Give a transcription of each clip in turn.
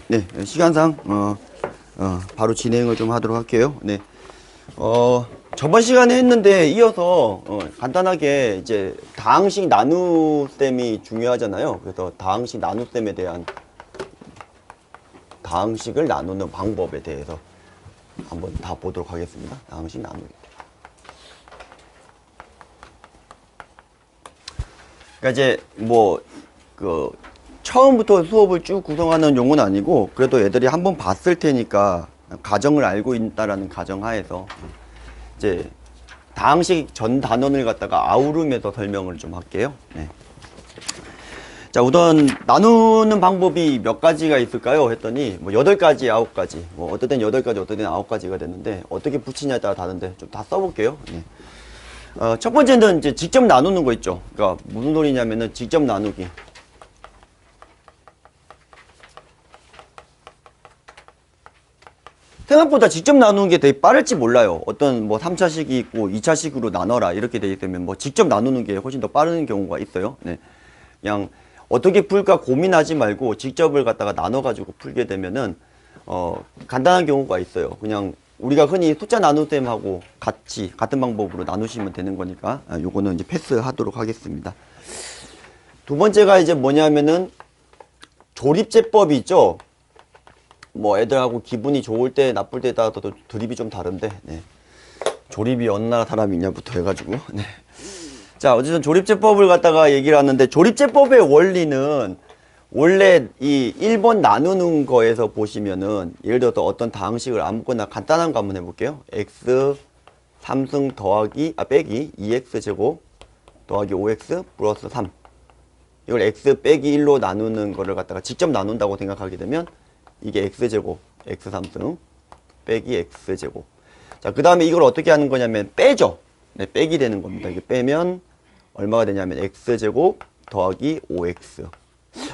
네, 시간상 바로 진행을 좀 하도록 할게요. 네. 저번 시간에 했는데 이어서 간단하게 이제 다항식 나눗셈이 중요하잖아요. 그래서 다항식 나눗셈에 대한 다항식을 나누는 방법에 대해서 한번 다 보도록 하겠습니다. 다항식 나누기. 그러니까 이제 처음부터 수업을 쭉 구성하는 용어는 아니고 그래도 애들이 한번 봤을 테니까 가정을 알고 있다라는 가정하에서 이제 다항식 전 단원을 갖다가 아우르면서 설명을 좀 할게요. 네. 자, 우선 나누는 방법이 몇 가지가 있을까요? 했더니 뭐 8가지, 9가지, 뭐 어떨 땐 8가지, 어떨 땐 9가지가 됐는데 어떻게 붙이냐에 따라 다른데 좀 다 써볼게요. 네. 첫 번째는 이제 직접 나누는 거 있죠. 그러니까 무슨 소리냐면은 직접 나누기. 생각보다 직접 나누는 게 되게 빠를지 몰라요. 어떤 뭐 3차식이 있고 2차식으로 나눠라 이렇게 돼 있으면 뭐 직접 나누는 게 훨씬 더 빠른 경우가 있어요. 네. 그냥 어떻게 풀까 고민하지 말고 직접을 갖다가 나눠가지고 풀게 되면은 간단한 경우가 있어요. 그냥 우리가 흔히 숫자 나눗셈하고 같은 방법으로 나누시면 되는 거니까 요거는 이제 패스하도록 하겠습니다. 두 번째가 이제 뭐냐면은 조립제법이 있죠. 뭐 애들하고 기분이 좋을 때 나쁠 때에 따라서 드립이 좀 다른데 네. 조립이 어느 나라 사람이 있냐부터 해가지고 네. 자, 어쨌든 조립제법을 갖다가 얘기를 하는데 조립제법의 원리는 원래 이 1번 나누는 거에서 보시면은 예를 들어서 어떤 다항식을 아무거나 간단한 거 한번 해볼게요. x 3승 빼기 2x제곱 더하기 5x 플러스 3 이걸 x 빼기 1로 나누는 거를 갖다가 직접 나눈다고 생각하게 되면 이게 x제곱 x 3승 빼기 x제곱. 자, 그 다음에 이걸 어떻게 하는 거냐면 빼죠. 네, 빼기 되는 겁니다. 이게 빼면 얼마가 되냐면 x제곱 더하기 5x.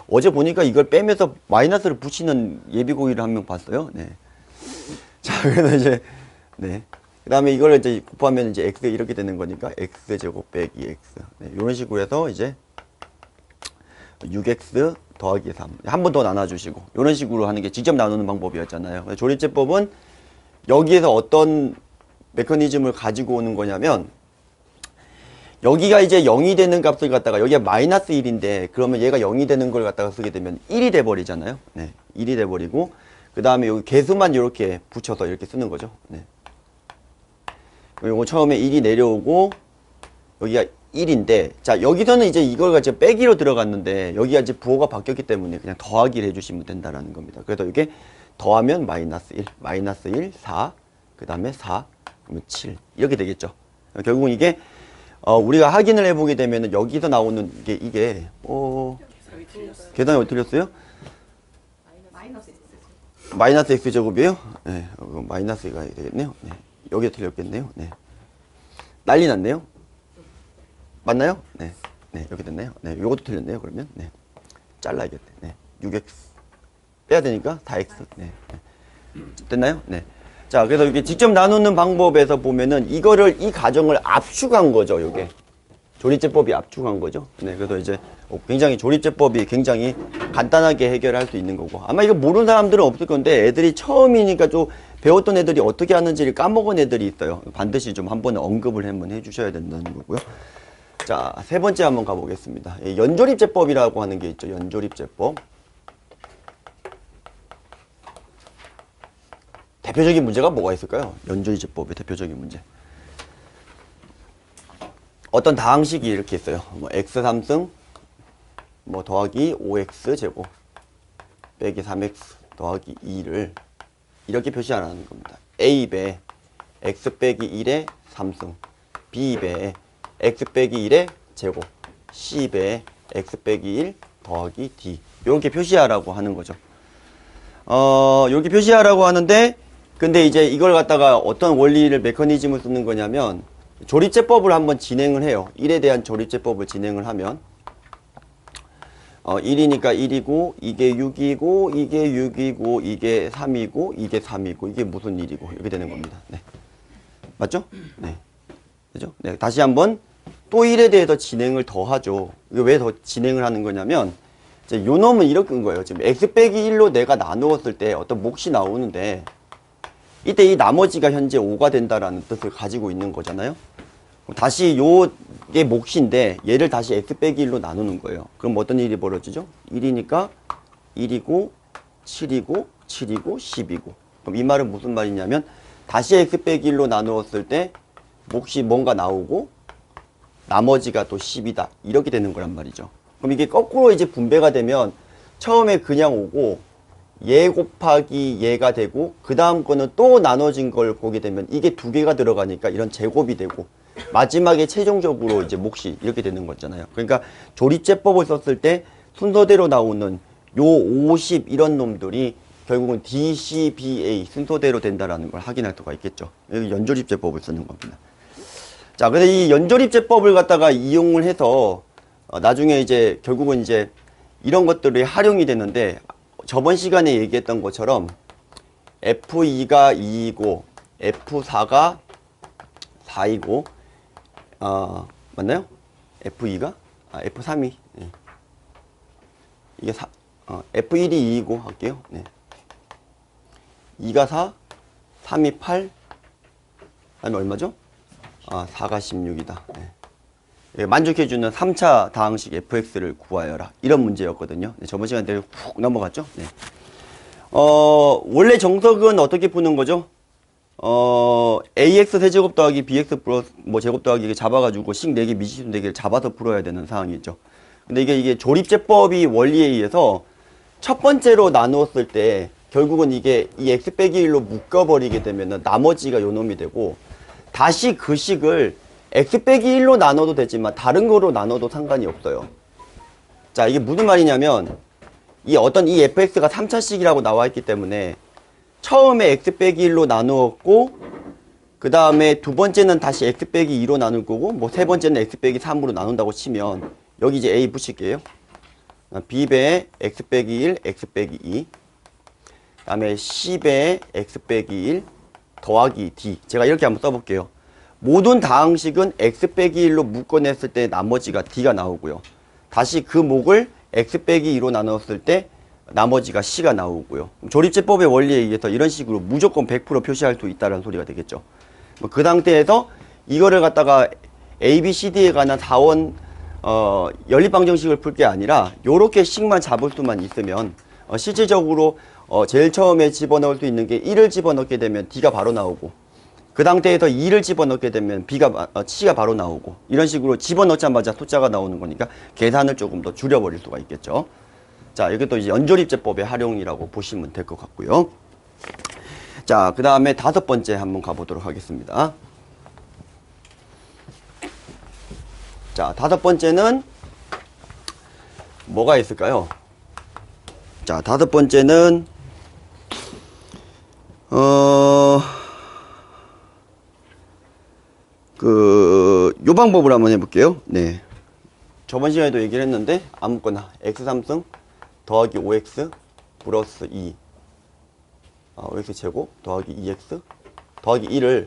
어제 보니까 이걸 빼면서 마이너스를 붙이는 예비고의를 한 명 봤어요. 네. 자, 그래서 이제 네. 그 다음에 이걸 이제 곱하면 이제 x 이렇게 되는 거니까 x제곱 빼기 x. 네, 이런 식으로 해서 이제 6x 더하기 3. 한 번 더 나눠주시고 이런 식으로 하는 게 직접 나누는 방법이었잖아요. 조립제법은 여기에서 어떤 메커니즘을 가지고 오는 거냐면 여기가 이제 0이 되는 값을 갖다가 여기가 마이너스 1인데 그러면 얘가 0이 되는 걸 갖다가 쓰게 되면 1이 돼 버리잖아요. 네. 1이 돼 버리고 그 다음에 여기 개수만 이렇게 붙여서 이렇게 쓰는 거죠. 네. 요거 처음에 1이 내려오고 여기가 1인데 자, 여기서는 이제 이걸 가지고 빼기로 들어갔는데 여기가 이제 부호가 바뀌었기 때문에 그냥 더하기를 해주시면 된다라는 겁니다. 그래서 이게 더하면 마이너스 1, 마이너스 1, 4, 그 다음에 4, 그러면 7 이렇게 되겠죠. 결국은 이게 우리가 확인을 해보게 되면 여기서 나오는 게 이게 계산이 어떻게 틀렸어요? 마이너스 x제곱이에요? 네, 마이너스가 되겠네요. 네, 여기에 틀렸겠네요. 네, 난리 났네요. 맞나요? 네, 네, 이렇게 됐네요. 네, 요것도 틀렸네요. 그러면 네, 잘라야겠네. 네, 6x 빼야 되니까 4x. 네, 네. 됐나요? 네. 자, 그래서 이게 직접 나누는 방법에서 보면은 이거를 이 가정을 압축한 거죠. 요게 조립제법이 압축한 거죠. 네, 그래서 이제 굉장히 조립제법이 굉장히 간단하게 해결할 수 있는 거고 아마 이거 모르는 사람들은 없을 건데 애들이 처음이니까 좀 배웠던 애들이 어떻게 하는지를 까먹은 애들이 있어요. 반드시 좀 한번 언급을 한번 해주셔야 된다는 거고요. 자, 세 번째 한번 가보겠습니다. 연조립제법이라고 하는 게 있죠. 연조립제법. 대표적인 문제가 뭐가 있을까요? 연조립제법의 대표적인 문제. 어떤 다항식이 이렇게 있어요. 뭐 x 3승 뭐 더하기 5x 제곱 빼기 3x 더하기 2를 이렇게 표시하라는 겁니다. a배에 x 빼기 1의 3승, b배에 x 빼기 1의 제곱, c배에 x 빼기 1 더하기 d 이렇게 표시하라고 하는 거죠. 이렇게 표시하라고 하는데 근데 이제 이걸 갖다가 어떤 원리를 메커니즘을 쓰는 거냐면 조립제법을 한번 진행을 해요. 1에 대한 조립제법을 진행을 하면 1이니까 1이고 이게 6이고 이게 6이고 이게 3이고 이게 3이고 이게 무슨 1이고 이렇게 되는 겁니다. 네. 맞죠? 네. 그죠? 네. 다시 한번 또 1에 대해서 진행을 더 하죠. 이게 왜 더 진행을 하는 거냐면 이제 요 놈은 이렇게 인 거예요. 지금 x 빼기 1로 내가 나누었을 때 어떤 몫이 나오는데 이때 이 나머지가 현재 5가 된다라는 뜻을 가지고 있는 거잖아요. 그럼 다시 요게 몫인데 얘를 다시 x 빼기 1로 나누는 거예요. 그럼 어떤 일이 벌어지죠? 1이니까 1이고 7이고 7이고 10이고. 그럼 이 말은 무슨 말이냐면 다시 x 빼기 1로 나누었을 때 몫이 뭔가 나오고 나머지가 또 10이다. 이렇게 되는 거란 말이죠. 그럼 이게 거꾸로 이제 분배가 되면 처음에 그냥 오고 얘 곱하기 얘가 되고 그 다음 거는 또 나눠진 걸 보게 되면 이게 두 개가 들어가니까 이런 제곱이 되고 마지막에 최종적으로 이제 몫이 이렇게 되는 거잖아요. 그러니까 조립제법을 썼을 때 순서대로 나오는 요 50 이런 놈들이 결국은 DCBA 순서대로 된다라는 걸 확인할 수가 있겠죠. 여기 연조립제법을 쓰는 겁니다. 자, 근데 이 연조립제법을 갖다가 이용을 해서 나중에 이제 결국은 이제 이런 것들이 활용이 되는데 저번 시간에 얘기했던 것처럼 F2가 2이고 F4가 4이고 맞나요? F2가? F3이 네. 이게 F1이 2이고 할게요. 네. 2가 4, 3이 8, 그다음에 얼마죠? 4가 16이다. 네. 예, 만족해주는 3차 다항식 fx를 구하여라. 이런 문제였거든요. 네, 저번 시간에 훅 넘어갔죠. 네. 원래 정석은 어떻게 푸는 거죠? ax 세제곱 더하기 bx 플러스 뭐 제곱 더하기 잡아가지고 식 4개 미지수 4개를 잡아서 풀어야 되는 상황이죠. 근데 이게 조립제법이 원리에 의해서 첫 번째로 나누었을 때 결국은 이게 이 x 빼기 1로 묶어버리게 되면은 나머지가 요 놈이 되고 다시 그 식을 x 빼기 1로 나눠도 되지만 다른 거로 나눠도 상관이 없어요. 자, 이게 무슨 말이냐면 이 fx가 3차식이라고 나와 있기 때문에 처음에 x 빼기 1로 나누었고 그 다음에 두 번째는 다시 x 빼기 2로 나눌 거고 뭐 세 번째는 x 빼기 3으로 나눈다고 치면 여기 이제 a 붙일게요. b배 x 빼기 1, x 빼기 2 그 다음에 c배 x 빼기 1 더하기 d. 제가 이렇게 한번 써볼게요. 모든 다항식은 x 빼기 1로 묶어냈을 때 나머지가 d가 나오고요. 다시 그 목을 x 빼기 2로 나눴을 때 나머지가 c가 나오고요. 조립제법의 원리에 의해서 이런 식으로 무조건 100% 표시할 수 있다는 소리가 되겠죠. 그 상태에서 이거를 갖다가 a, b, c, d에 관한 4원 연립방정식을 풀 게 아니라 요렇게 식만 잡을 수만 있으면 실질적으로 제일 처음에 집어넣을 수 있는 게 1을 집어넣게 되면 d가 바로 나오고 그 상태에서 2를 집어넣게 되면 c가 바로 나오고 이런 식으로 집어넣자마자 숫자가 나오는 거니까 계산을 조금 더 줄여버릴 수가 있겠죠. 자, 이것도 이제 연조립제법의 활용이라고 보시면 될 것 같고요. 자, 그 다음에 5번째 한번 가보도록 하겠습니다. 자, 5번째는 뭐가 있을까요? 자, 5번째는 요 방법을 한번 해볼게요. 네. 저번 시간에도 얘기를 했는데, 아무거나 x3승 더하기 5x 플러스 2. 5x 제곱 더하기 2x 더하기 1을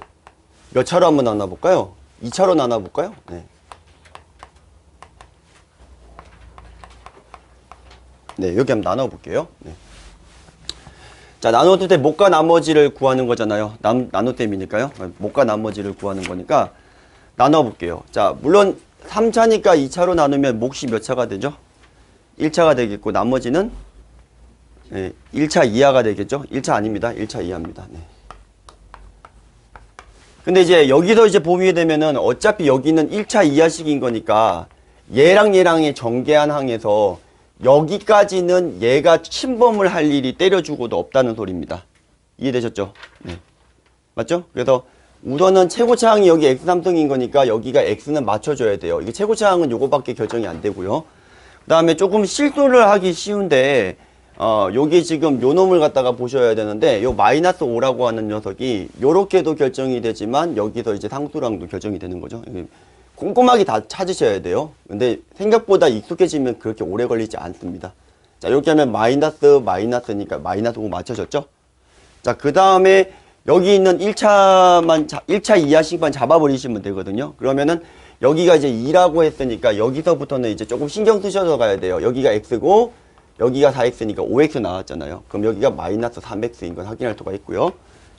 몇 차로 한번 나눠볼까요? 2차로 나눠볼까요? 네. 네, 여기 한번 나눠볼게요. 네. 자, 나눴을 때 목과 나머지를 구하는 거잖아요. 나눗셈이니까요. 목과 나머지를 구하는 거니까 나눠볼게요. 자, 물론 3차니까 2차로 나누면 몫이 몇 차가 되죠? 1차가 되겠고 나머지는 네, 1차 이하가 되겠죠? 1차 아닙니다. 1차 이하입니다. 네. 근데 이제 여기서 이제 보게 되면은 어차피 여기는 1차 이하식인 거니까 얘랑 얘랑의 정계한 항에서 여기까지는 얘가 침범을 할 일이 때려주고도 없다는 소리입니다. 이해되셨죠? 네. 맞죠? 그래서 우선은 최고차항이 여기 x3승인 거니까 여기가 x는 맞춰줘야 돼요. 이게 최고차항은 요거밖에 결정이 안 되고요. 그 다음에 조금 실수를 하기 쉬운데 여기 지금 요 놈을 갖다가 보셔야 되는데 요 마이너스 5라고 하는 녀석이 요렇게도 결정이 되지만 여기서 이제 상수랑도 결정이 되는 거죠. 꼼꼼하게 다 찾으셔야 돼요. 근데 생각보다 익숙해지면 그렇게 오래 걸리지 않습니다. 자, 이렇게 하면 마이너스니까 마이너스 5 맞춰졌죠? 자, 그 다음에 여기 있는 1차 이하식만 잡아버리시면 되거든요. 그러면은 여기가 이제 2라고 했으니까 여기서부터는 이제 조금 신경 쓰셔서 가야 돼요. 여기가 x고 여기가 4x니까 5x 나왔잖아요. 그럼 여기가 마이너스 3x인 건 확인할 수가 있고요.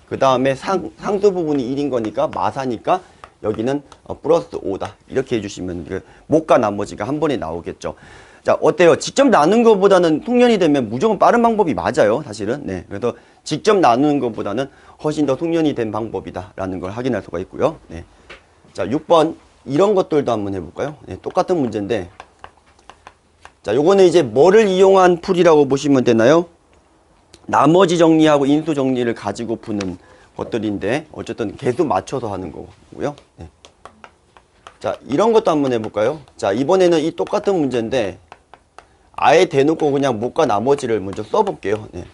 그 다음에 상수 부분이 1인 거니까 마사니까 여기는 플러스 5다. 이렇게 해주시면 못과 나머지가 한 번에 나오겠죠. 자, 어때요? 직접 나눈 것보다는 숙련이 되면 무조건 빠른 방법이 맞아요. 사실은. 네. 그래서 직접 나누는 것보다는 훨씬 더 숙련이 된 방법이다라는 걸 확인할 수가 있고요. 네. 자, 6번 이런 것들도 한번 해볼까요? 네, 똑같은 문제인데 자, 요거는 이제 뭐를 이용한 풀이라고 보시면 되나요? 나머지 정리하고 인수 정리를 가지고 푸는 것들인데 어쨌든 개수 맞춰서 하는 거고요. 네. 자, 이런 것도 한번 해볼까요? 자, 이번에는 이 똑같은 문제인데 아예 대놓고 그냥 못과 나머지를 먼저 써볼게요. 네.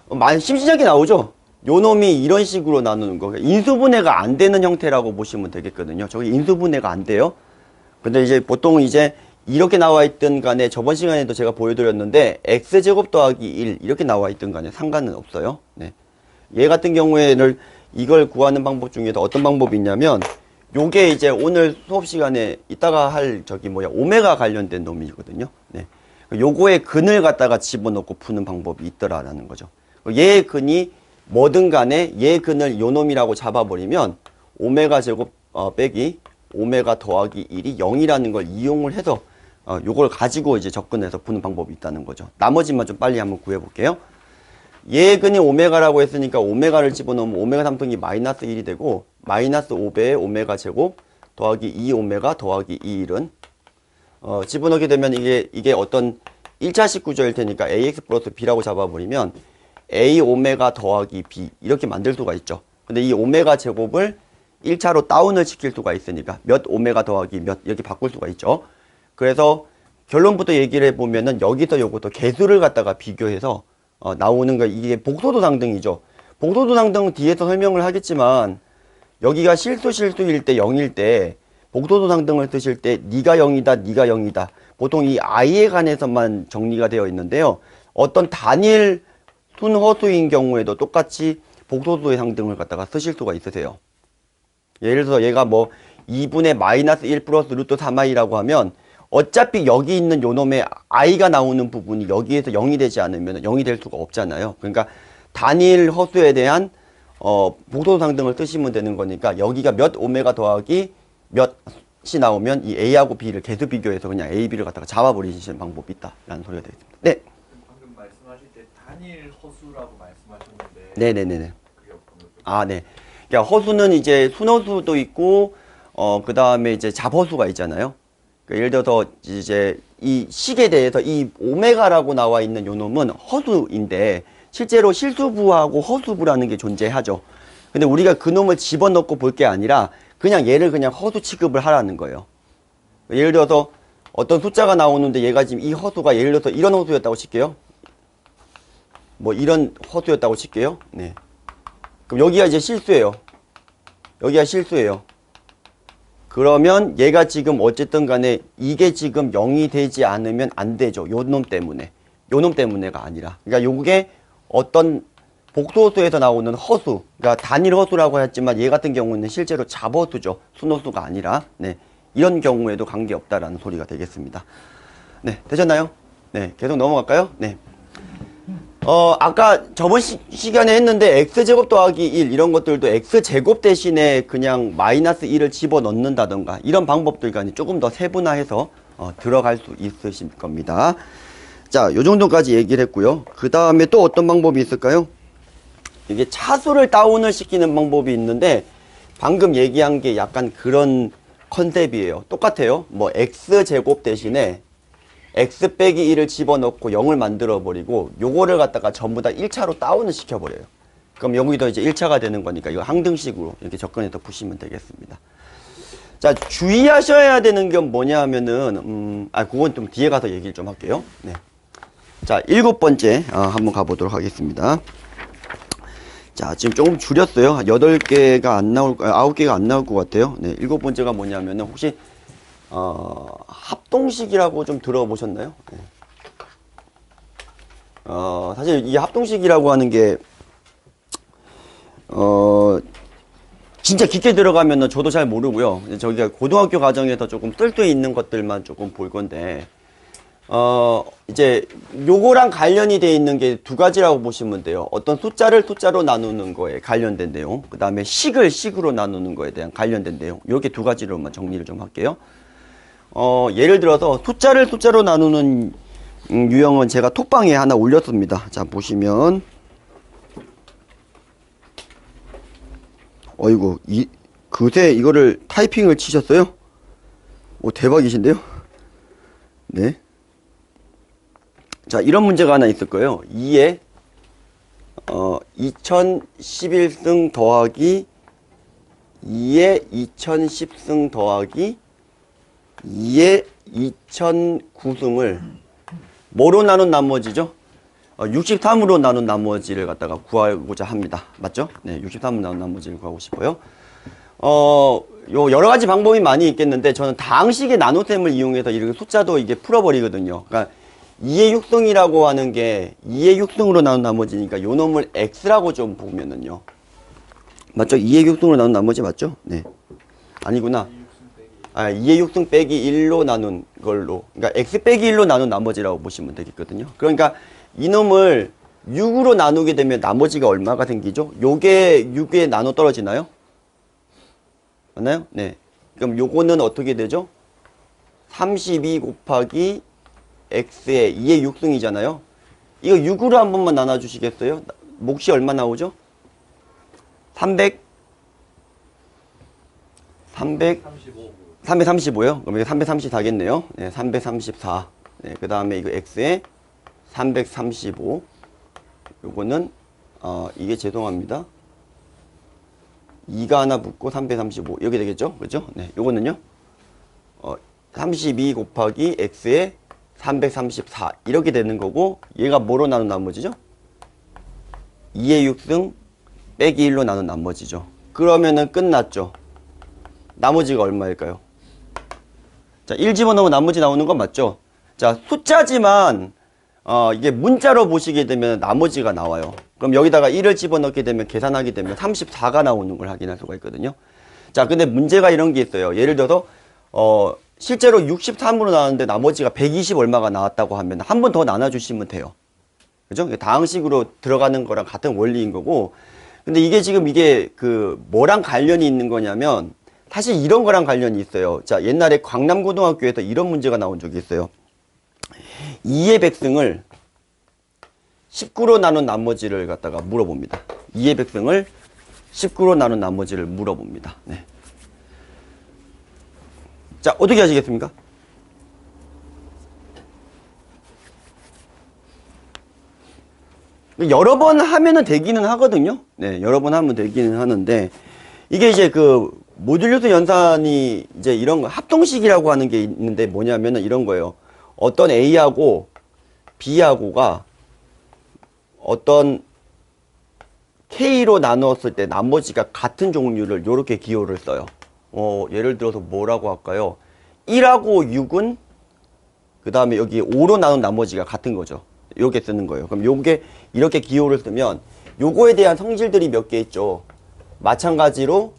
많이 심심하게 나오죠? 요 놈이 이런 식으로 나누는 거. 인수분해가 안 되는 형태라고 보시면 되겠거든요. 저기 인수분해가 안 돼요. 근데 이제 보통 이제 이렇게 나와 있든 간에 저번 시간에도 제가 보여드렸는데 x제곱 더하기 1 이렇게 나와 있든 간에 상관은 없어요. 네. 얘 같은 경우에는 이걸 구하는 방법 중에도 어떤 방법이 있냐면 요게 이제 오늘 수업 시간에 이따가 할 오메가 관련된 놈이거든요. 네. 요거의 근을 갖다가 집어넣고 푸는 방법이 있더라라는 거죠. 얘의 근이 뭐든 간에 얘 근을 요 놈이라고 잡아버리면 오메가 제곱 빼기 오메가 더하기 1이 0이라는 걸 이용을 해서 요걸 가지고 이제 접근해서 푸는 방법이 있다는 거죠. 나머지만 좀 빨리 한번 구해볼게요. 얘의 근이 오메가라고 했으니까 오메가를 집어넣으면 오메가 3등이 마이너스 1이 되고 마이너스 5배의 오메가 제곱 더하기 2오메가 더하기 2일은 집어넣게 되면 이게 어떤 1차식 구조일 테니까 ax 플러스 b라고 잡아버리면 a 오메가 더하기 b 이렇게 만들 수가 있죠. 근데 이 오메가 제곱을 1차로 다운을 시킬 수가 있으니까 몇 오메가 더하기 몇 이렇게 바꿀 수가 있죠. 그래서 결론부터 얘기를 해보면은 여기서 요것도 개수를 갖다가 비교해서 나오는 거 이게 복소도 상등이죠. 복소도 상등은 뒤에서 설명을 하겠지만 여기가 실수일 때 0일 때 복소도 상등을 쓰실 때 니가 0이다 니가 0이다 보통 이 i에 관해서만 정리가 되어 있는데요. 어떤 단일 순허수인 경우에도 똑같이 복소도의 상등을 갖다가 쓰실 수가 있으세요. 예를 들어서 얘가 뭐 2분의 마이너스 1 플러스 루트 3i라고 하면 어차피 여기 있는 요 놈의 i가 나오는 부분이 여기에서 0이 되지 않으면 0이 될 수가 없잖아요. 그러니까 단일 허수에 대한 복소도 상등을 쓰시면 되는 거니까 여기가 몇 오메가 더하기 몇이 나오면 이 a하고 b를 개수 비교해서 그냥 a, b를 갖다가 잡아버리시는 방법이 있다라는 소리가 되겠습니다. 네. 방금 말씀하실 때 단일 허수라고 말씀하셨는데 네네네네. 그게 어떤 거죠? 아, 네. 그러니까 허수는 이제 순허수도 있고 그 다음에 이제 잡허수가 있잖아요. 그러니까 예를 들어서 이제 이 식에 대해서 이 오메가라고 나와 있는 요 놈은 허수인데 실제로 실수부하고 허수부라는 게 존재하죠. 근데 우리가 그 놈을 집어넣고 볼 게 아니라 그냥 얘를 그냥 허수 취급을 하라는 거예요. 예를 들어서 어떤 숫자가 나오는데 얘가 지금 이 허수가 예를 들어서 이런 허수였다고 칠게요. 뭐 이런 허수였다고 칠게요. 네. 그럼 여기가 이제 실수예요. 여기가 실수예요. 그러면 얘가 지금 어쨌든 간에 이게 지금 0이 되지 않으면 안 되죠. 요 놈 때문에. 요 놈 때문에가 아니라. 그러니까 요게 어떤 복소수에서 나오는 허수. 그러니까 단일 허수라고 했지만 얘 같은 경우는 실제로 잡허수죠. 순허수가 아니라. 네. 이런 경우에도 관계없다라는 소리가 되겠습니다. 네. 되셨나요? 네. 계속 넘어갈까요? 네. 아까 저번 시간에 했는데 x제곱 더하기 1 이런 것들도 x제곱 대신에 그냥 마이너스 1을 집어넣는다던가 이런 방법들과 조금 더 세분화해서 들어갈 수 있으실 겁니다. 자, 요 정도까지 얘기를 했고요. 그 다음에 또 어떤 방법이 있을까요? 이게 차수를 다운을 시키는 방법이 있는데 방금 얘기한 게 약간 그런 컨셉이에요. 똑같아요. 뭐 x제곱 대신에 x 빼기 1을 집어넣고 0을 만들어버리고 요거를 갖다가 전부 다 1차로 다운을 시켜버려요. 그럼 여기도 이제 1차가 되는 거니까 이거 항등식으로 이렇게 접근해서 푸시면 되겠습니다. 자, 주의하셔야 되는 게 뭐냐 하면은 그건 좀 뒤에 가서 얘기를 좀 할게요. 네. 자, 7번째 한번 가보도록 하겠습니다. 자, 지금 조금 줄였어요. 8개가 안 나올 9개가 안 나올 것 같아요. 네, 7번째가 뭐냐면은 혹시 합동식이라고 좀 들어보셨나요? 네. 사실 이 합동식이라고 하는 게, 진짜 깊게 들어가면은 저도 잘 모르고요. 저기가 고등학교 과정에서 조금 쓸 수 있는 것들만 조금 볼 건데, 이제 요거랑 관련이 돼 있는 게 두 가지라고 보시면 돼요. 어떤 숫자를 숫자로 나누는 거에 관련된 내용, 그 다음에 식을 식으로 나누는 거에 대한 관련된 내용. 이렇게 두 가지로만 정리를 좀 할게요. 예를 들어서 숫자를 숫자로 나누는 유형은 제가 톡방에 하나 올렸습니다. 자, 보시면 어이구, 그새 이거를 타이핑을 치셨어요? 오, 대박이신데요? 네. 자, 이런 문제가 하나 있을 거예요. 2에 2011승 더하기 2에 2010승 더하기 2에 2009승을 뭐로 나눈 나머지죠? 63으로 나눈 나머지를 갖다가 구하고자 합니다. 맞죠? 네, 63으로 나눈 나머지를 구하고 싶어요. 요 여러 가지 방법이 많이 있겠는데 저는 다항식의 나눗셈을 이용해서 이렇게 숫자도 이게 풀어버리거든요. 그러니까 2의 6승이라고 하는 게 2의 6승으로 나눈 나머지니까 요 놈을 x라고 좀 보면은요. 맞죠? 2의 6승으로 나눈 나머지 맞죠? 네. 아니구나. 2의 6승 빼기 1로 나눈 걸로. 그러니까 x 빼기 1로 나눈 나머지라고 보시면 되겠거든요. 그러니까 이놈을 6으로 나누게 되면 나머지가 얼마가 생기죠? 요게 6에 나눠 떨어지나요? 맞나요? 네. 그럼 요거는 어떻게 되죠? 32 곱하기 x의 2의 6승이잖아요. 이거 6으로 한 번만 나눠주시겠어요? 몫이 얼마 나오죠? 335요? 그럼 이게 334겠네요. 네, 334. 네, 그 다음에 이거 x에 335. 요거는, 이게 죄송합니다. 2가 하나 붙고 335. 이렇게 되겠죠? 그죠? 네, 요거는요. 32 곱하기 x에 334. 이렇게 되는 거고, 얘가 뭐로 나눈 나머지죠? 2의 6승 빼기 1로 나눈 나머지죠. 그러면은 끝났죠. 나머지가 얼마일까요? 자, 1 집어넣으면 나머지 나오는 건 맞죠? 자, 숫자지만, 이게 문자로 보시게 되면 나머지가 나와요. 그럼 여기다가 1을 집어넣게 되면 계산하게 되면 34가 나오는 걸 확인할 수가 있거든요. 자, 근데 문제가 이런 게 있어요. 예를 들어서, 실제로 63으로 나왔는데 나머지가 120 얼마가 나왔다고 하면 한 번 더 나눠주시면 돼요. 그죠? 다항식으로 들어가는 거랑 같은 원리인 거고. 근데 이게 지금 이게 뭐랑 관련이 있는 거냐면, 사실 이런 거랑 관련이 있어요. 자, 옛날에 광남고등학교에서 이런 문제가 나온 적이 있어요. 2의 백승을 19로 나눈 나머지를 갖다가 물어봅니다. 2의 백승을 19로 나눈 나머지를 물어봅니다. 네. 자, 어떻게 하시겠습니까? 여러 번 하면은 되기는 하거든요. 네, 여러 번 하면 되기는 하는데, 이게 이제 모듈리스 연산이 이제 이런 거, 합동식이라고 하는 게 있는데 뭐냐면은 이런 거예요. 어떤 A하고 B하고가 어떤 K로 나누었을 때 나머지가 같은 종류를 요렇게 기호를 써요. 예를 들어서 뭐라고 할까요? 1하고 6은 그 다음에 여기 5로 나눈 나머지가 같은 거죠. 요렇게 쓰는 거예요. 그럼 요게 이렇게 기호를 쓰면 요거에 대한 성질들이 몇 개 있죠. 마찬가지로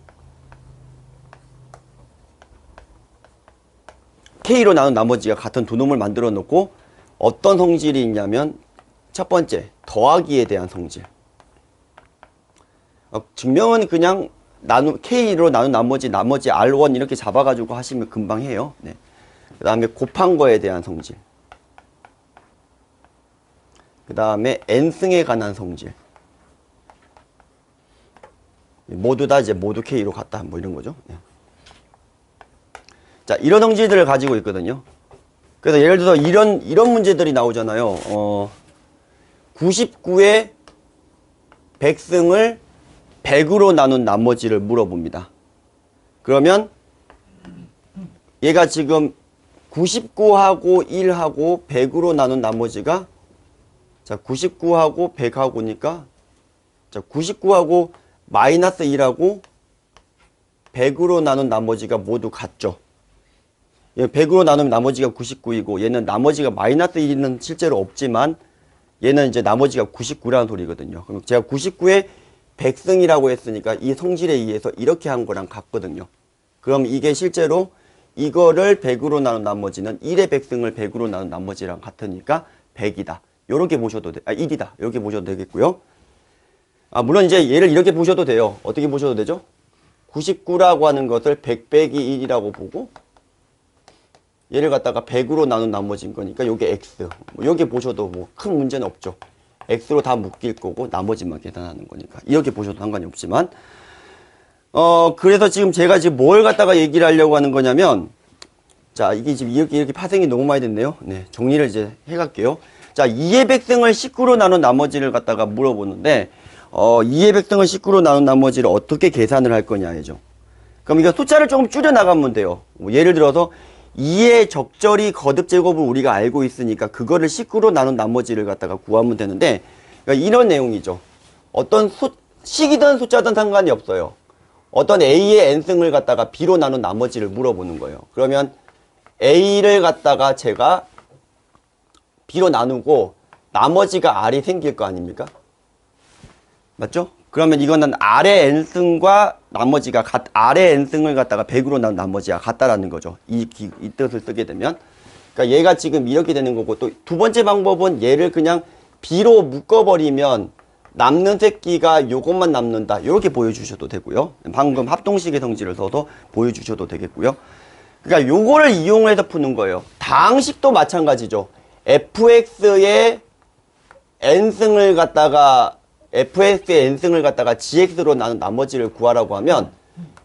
K로 나눈 나머지가 같은 두 놈을 만들어 놓고 어떤 성질이 있냐면 첫 번째, 더하기에 대한 성질. 증명은 그냥 K로 나눈 나머지 R1 이렇게 잡아가지고 하시면 금방 해요. 네. 그 다음에 곱한 거에 대한 성질. 그 다음에 N승에 관한 성질. 모두 다 이제 모두 K로 갔다. 뭐 이런 거죠. 네. 자, 이런 성질들을 가지고 있거든요. 그래서 예를 들어서 이런 문제들이 나오잖아요. 99의 백승을 100으로 나눈 나머지를 물어봅니다. 그러면 얘가 지금 99하고 1하고 100으로 나눈 나머지가 자, 99하고 100하고니까 자, 99하고 마이너스 1하고 100으로 나눈 나머지가 모두 같죠. 100으로 나누면 나머지가 99이고 얘는 나머지가 마이너스 1은 실제로 없지만 얘는 이제 나머지가 99라는 소리거든요. 그럼 제가 99에 백승이라고 했으니까 이 성질에 의해서 이렇게 한 거랑 같거든요. 그럼 이게 실제로 이거를 100으로 나눈 나머지는 1의 백승을 100으로 나눈 나머지랑 같으니까 100이다. 요렇게 보셔도 1이다. 이렇게 보셔도 되겠고요. 물론 이제 얘를 이렇게 보셔도 돼요. 어떻게 보셔도 되죠? 99라고 하는 것을 100 빼기 1이라고 보고 얘를 갖다가 100으로 나눈 나머지인 거니까 요게 x. 여기 보셔도 뭐 큰 문제는 없죠. x로 다 묶일 거고 나머지만 계산하는 거니까. 이렇게 보셔도 상관이 없지만 그래서 지금 제가 지금 뭘 갖다가 얘기를 하려고 하는 거냐면 자, 이게 지금 이렇게 파생이 너무 많이 됐네요. 네, 정리를 이제 해갈게요. 자, 2의 백승을 19로 나눈 나머지를 갖다가 물어보는데 2의 백승을 19로 나눈 나머지를 어떻게 계산을 할 거냐죠. 그럼 이거 숫자를 조금 줄여 나가면 돼요. 예를 들어서 2의 적절히 거듭 제곱을 우리가 알고 있으니까 그거를 19로 나눈 나머지를 갖다가 구하면 되는데 그러니까 이런 내용이죠. 어떤 식이든 숫자든 상관이 없어요. 어떤 A의 n승을 갖다가 B로 나눈 나머지를 물어보는 거예요. 그러면 A를 갖다가 제가 B로 나누고 나머지가 R이 생길 거 아닙니까? 맞죠? 그러면 이거는 R의 n승과 나머지가 R의 n승을 갖다가 100으로 나눈 나머지가 같다라는 거죠. 이 뜻을 쓰게 되면. 그러니까 얘가 지금 이렇게 되는 거고 또 두 번째 방법은 얘를 그냥 B로 묶어버리면 남는 새끼가 요것만 남는다. 이렇게 보여주셔도 되고요. 방금 합동식의 성질을 써서 보여주셔도 되겠고요. 그러니까 요거를 이용해서 푸는 거예요. 다항식도 마찬가지죠. fx의 n승을 갖다가 fx의 n승을 갖다가 gx로 나눈 나머지를 구하라고 하면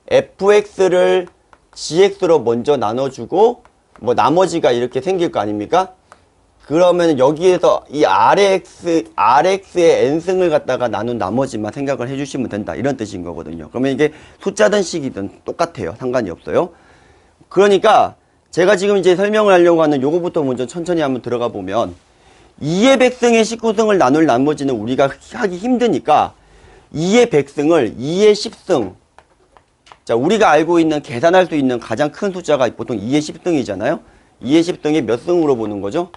fx를 gx로 먼저 나눠주고 뭐 나머지가 이렇게 생길 거 아닙니까? 그러면 여기에서 이 rx의 n승을 갖다가 나눈 나머지만 생각을 해주시면 된다. 이런 뜻인 거거든요. 그러면 이게 숫자든 식이든 똑같아요. 상관이 없어요. 그러니까 제가 지금 이제 설명을 하려고 하는 요거부터 먼저 천천히 한번 들어가 보면 2의 백승의 19승을 나눌 나머지는 우리가 하기 힘드니까 2의 백승을 2의 10승 자 우리가 알고 있는 계산할 수 있는 가장 큰 숫자가 보통 2의 10승이잖아요. 2의 10승이 몇 승으로 보는 거죠?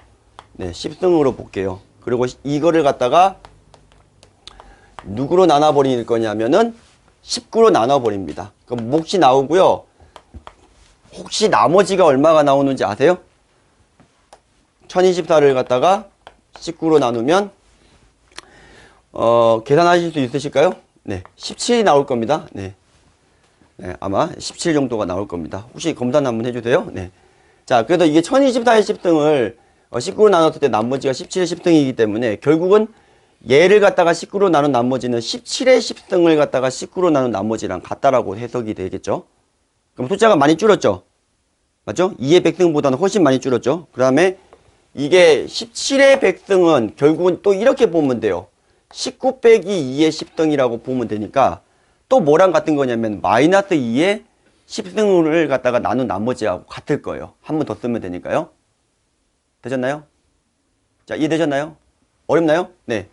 네, 10승으로 볼게요. 그리고 이거를 갖다가 누구로 나눠버릴 거냐면은 19로 나눠버립니다. 그럼 몫이 나오고요. 혹시 나머지가 얼마가 나오는지 아세요? 1024를 갖다가 19로 나누면 계산하실 수 있으실까요? 네, 17이 나올 겁니다. 네. 네, 아마 17 정도가 나올 겁니다. 혹시 검산 한번 해주세요. 네. 자, 그래도 이게 1024의 10등을 19로 나눴을 때 나머지가 17의 10등이기 때문에 결국은 얘를 갖다가 19로 나눈 나머지는 17의 10등을 갖다가 19로 나눈 나머지랑 같다라고 해석이 되겠죠. 그럼 숫자가 많이 줄었죠. 맞죠? 2의 백승보다는 훨씬 많이 줄었죠. 그 다음에 이게 17의 백승은 결국은 또 이렇게 보면 돼요. 19 빼기 2의 10등이라고 보면 되니까 또 뭐랑 같은 거냐면 마이너스 2의 10승을 갖다가 나눈 나머지하고 같을 거예요. 한 번 더 쓰면 되니까요. 되셨나요? 자, 이해되셨나요? 어렵나요? 네.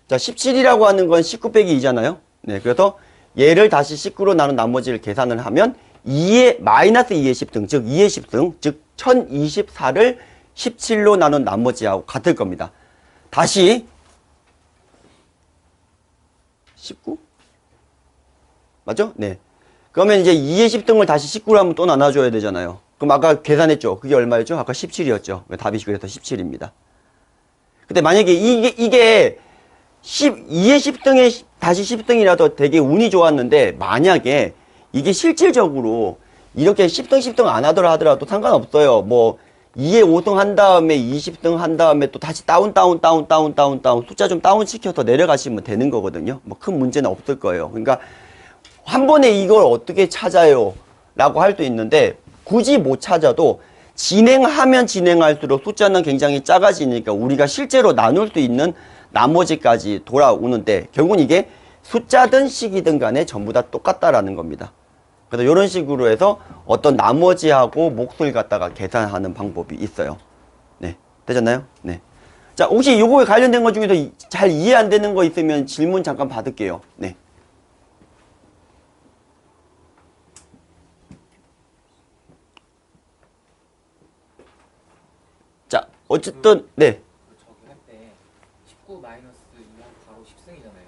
자, 17이라고 하는 건 19 빼기 2잖아요. 네. 그래서 얘를 다시 19로 나눈 나머지를 계산을 하면 마이너스 2의 10등, 즉 2의 10등, 즉 1024를 17로 나눈 나머지하고 같을 겁니다. 다시 19? 맞죠? 네. 그러면 이제 2의 10등을 다시 19로 한번 또 나눠줘야 되잖아요. 그럼 아까 계산했죠? 그게 얼마였죠? 아까 17이었죠? 답이 그래서 17입니다. 근데 만약에 이게 2의 10등에 다시 10등이라도 되게 운이 좋았는데 만약에 이게 실질적으로 이렇게 10등 10등 안 하더라도 상관없어요. 뭐 2에 5등 한 다음에 20등 한 다음에 또 다시 다운 숫자 좀 다운 시켜서 내려가시면 되는 거거든요. 뭐 큰 문제는 없을 거예요. 그러니까 한 번에 이걸 어떻게 찾아요? 라고 할 수 있는데 굳이 못 찾아도 진행하면 진행할수록 숫자는 굉장히 작아지니까 우리가 실제로 나눌 수 있는 나머지까지 돌아오는데 결국은 이게 숫자든 식이든 간에 전부 다 똑같다라는 겁니다. 그래서 이런 식으로 해서 어떤 나머지하고 몫을 갖다가 계산하는 방법이 있어요. 네. 되셨나요? 네. 자, 혹시 요거에 관련된 것 중에서 잘 이해 안 되는 거 있으면 질문 잠깐 받을게요. 네. 자, 어쨌든, 네. 저기 할 때 19 마이너스 2하고 바로 10승이잖아요.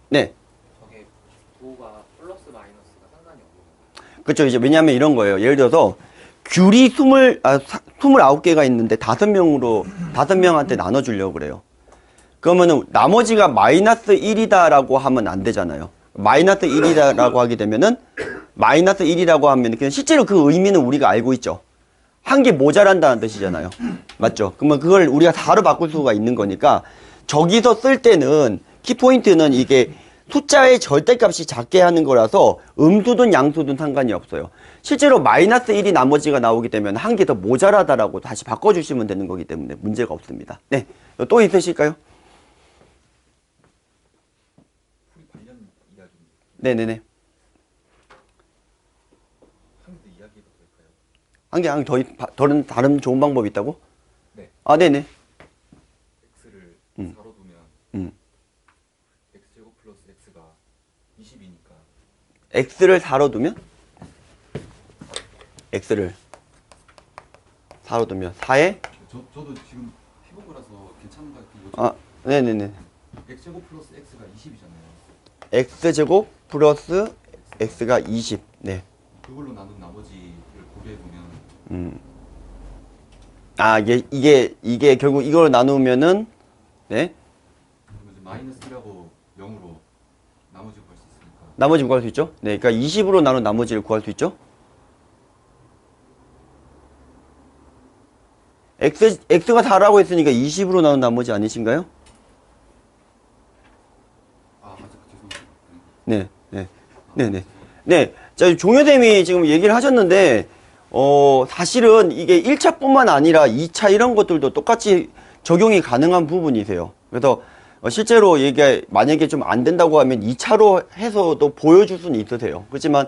네. 저게 뭐가 플러스 마이너스가 상관이 없는 그렇죠. 이제 왜냐하면 이런 거예요. 예를 들어서 귤이 29개가 있는데 5명한테 나눠주려고 그래요. 그러면은 나머지가 마이너스 1이다라고 하면 안 되잖아요. 마이너스 1이다라고 하게 되면은 마이너스 1이라고 하면 그냥 실제로 그 의미는 우리가 알고 있죠. 한 개 모자란다는 뜻이잖아요. 맞죠? 그러면 그걸 우리가 4로 바꿀 수가 있는 거니까 저기서 쓸 때는 키포인트는 이게 숫자의 절대값이 작게 하는 거라서 음수든 양수든 상관이 없어요. 실제로 마이너스 1이 나머지가 나오게 되면 한 개 더 모자라다라고 다시 바꿔주시면 되는 거기 때문에 문제가 없습니다. 네. 또 있으실까요? 풀이 관련 이야기입니다. 네네네. 한 개 더 이야기해도 될까요? 한 개 다른 좋은 방법이 있다고? 네. 아, 네네. x를 음. 4로 두면 음. x제곱 플러스 x가 20이니까 x를 4로 두면? x를 4로 두면 4에? 저도 지금 해본 거라서 괜찮은 것 같은데 아, 네네네. x제곱 플러스 x가 20이잖아요. x제곱 플러스 x가 20. 네. 그걸로 나눈 나머지를 고려해 보면 아, 이게 결국 이걸 나누면은, 네. 그러면 이제 마이너스 1하고 0으로 나머지 구할 수 있으니까 나머지 구할 수 있죠? 네. 그러니까 20으로 나눈 나머지를 구할 수 있죠? x가 4라고 했으니까 20으로 나눈 나머지 아니신가요? 아 맞아 죄송합니다. 네. 네. 네네. 네. 자, 종효쌤이 지금 얘기를 하셨는데, 사실은 이게 1차뿐만 아니라 2차 이런 것들도 똑같이 적용이 가능한 부분이세요. 그래서 실제로 이게 만약에 좀 안 된다고 하면 2차로 해서도 보여줄 수는 있으세요. 그렇지만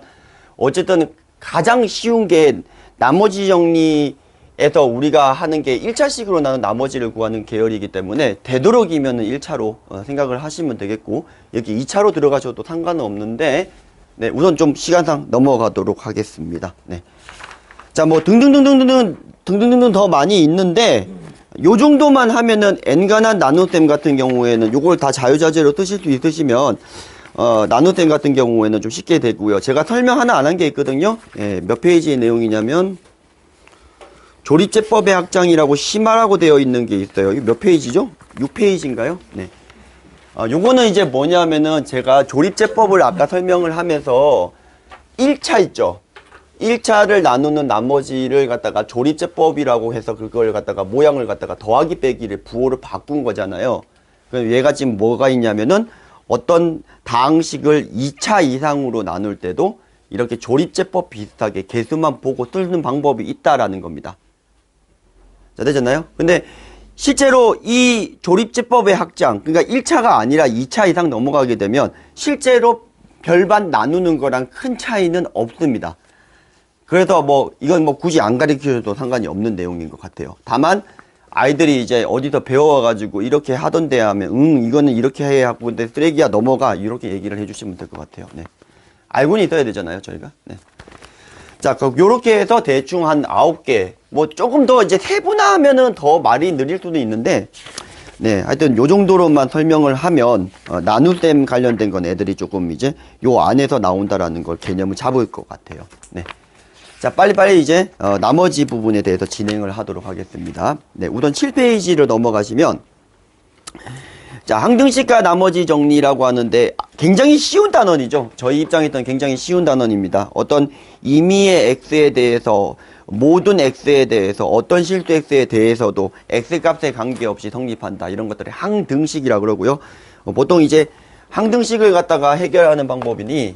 어쨌든 가장 쉬운 게 나머지 정리에서 우리가 하는 게 1차식으로 나눈 나머지를 구하는 계열이기 때문에 되도록이면 1차로 생각을 하시면 되겠고 여기 2차로 들어가셔도 상관은 없는데 네, 우선 좀 시간상 넘어가도록 하겠습니다. 네. 자, 뭐 등등등 더 많이 있는데 요 정도만 하면은 n간한 나눗셈 같은 경우에는 요걸 다 자유자재로 쓰실 수 있으시면 나눗셈 같은 경우에는 좀 쉽게 되고요. 제가 설명 하나 안 한 게 있거든요. 예, 몇 페이지의 내용이냐면 조립제법의 학장이라고 심화라고 되어 있는 게 있어요. 이게 몇 페이지죠? 6페이지인가요? 네. 요거는 이제 뭐냐면은 제가 조립제법을 아까 설명을 하면서 1차 있죠. 1차를 나누는 나머지를 갖다가 조립제법이라고 해서 그걸 갖다가 모양을 갖다가 더하기 빼기를 부호를 바꾼 거잖아요. 그럼 얘가 지금 뭐가 있냐면은 어떤 다항식을 2차 이상으로 나눌 때도 이렇게 조립제법 비슷하게 개수만 보고 쓰는 방법이 있다라는 겁니다. 자, 되셨나요? 근데 실제로 이 조립제법의 학장, 그러니까 1차가 아니라 2차 이상 넘어가게 되면 실제로 별반 나누는 거랑 큰 차이는 없습니다. 그래서 뭐 이건 뭐 굳이 안 가르쳐도 상관이 없는 내용인 것 같아요. 다만 아이들이 이제 어디서 배워가지고 이렇게 하던데 하면 이거는 이렇게 해야 하고 근데 쓰레기야 넘어가 이렇게 얘기를 해주시면 될 것 같아요. 네. 알고는 있어야 되잖아요, 저희가. 네. 자, 요렇게 해서 대충 한 9개. 뭐 조금 더 이제 세분화하면은 더 말이 느릴 수도 있는데, 네. 하여튼 요 정도로만 설명을 하면, 나눗셈 관련된 건 애들이 조금 이제 요 안에서 나온다라는 걸 개념을 잡을 것 같아요. 네. 자, 빨리빨리 이제, 나머지 부분에 대해서 진행을 하도록 하겠습니다. 네. 우선 7페이지를 넘어가시면, 자, 항등식과 나머지 정리라고 하는데 굉장히 쉬운 단원이죠. 저희 입장에서는 굉장히 쉬운 단원입니다. 어떤 임의의 x에 대해서 모든 x에 대해서 어떤 실수 x에 대해서도 x값에 관계없이 성립한다. 이런 것들이 항등식이라고 그러고요. 보통 이제 항등식을 갖다가 해결하는 방법이니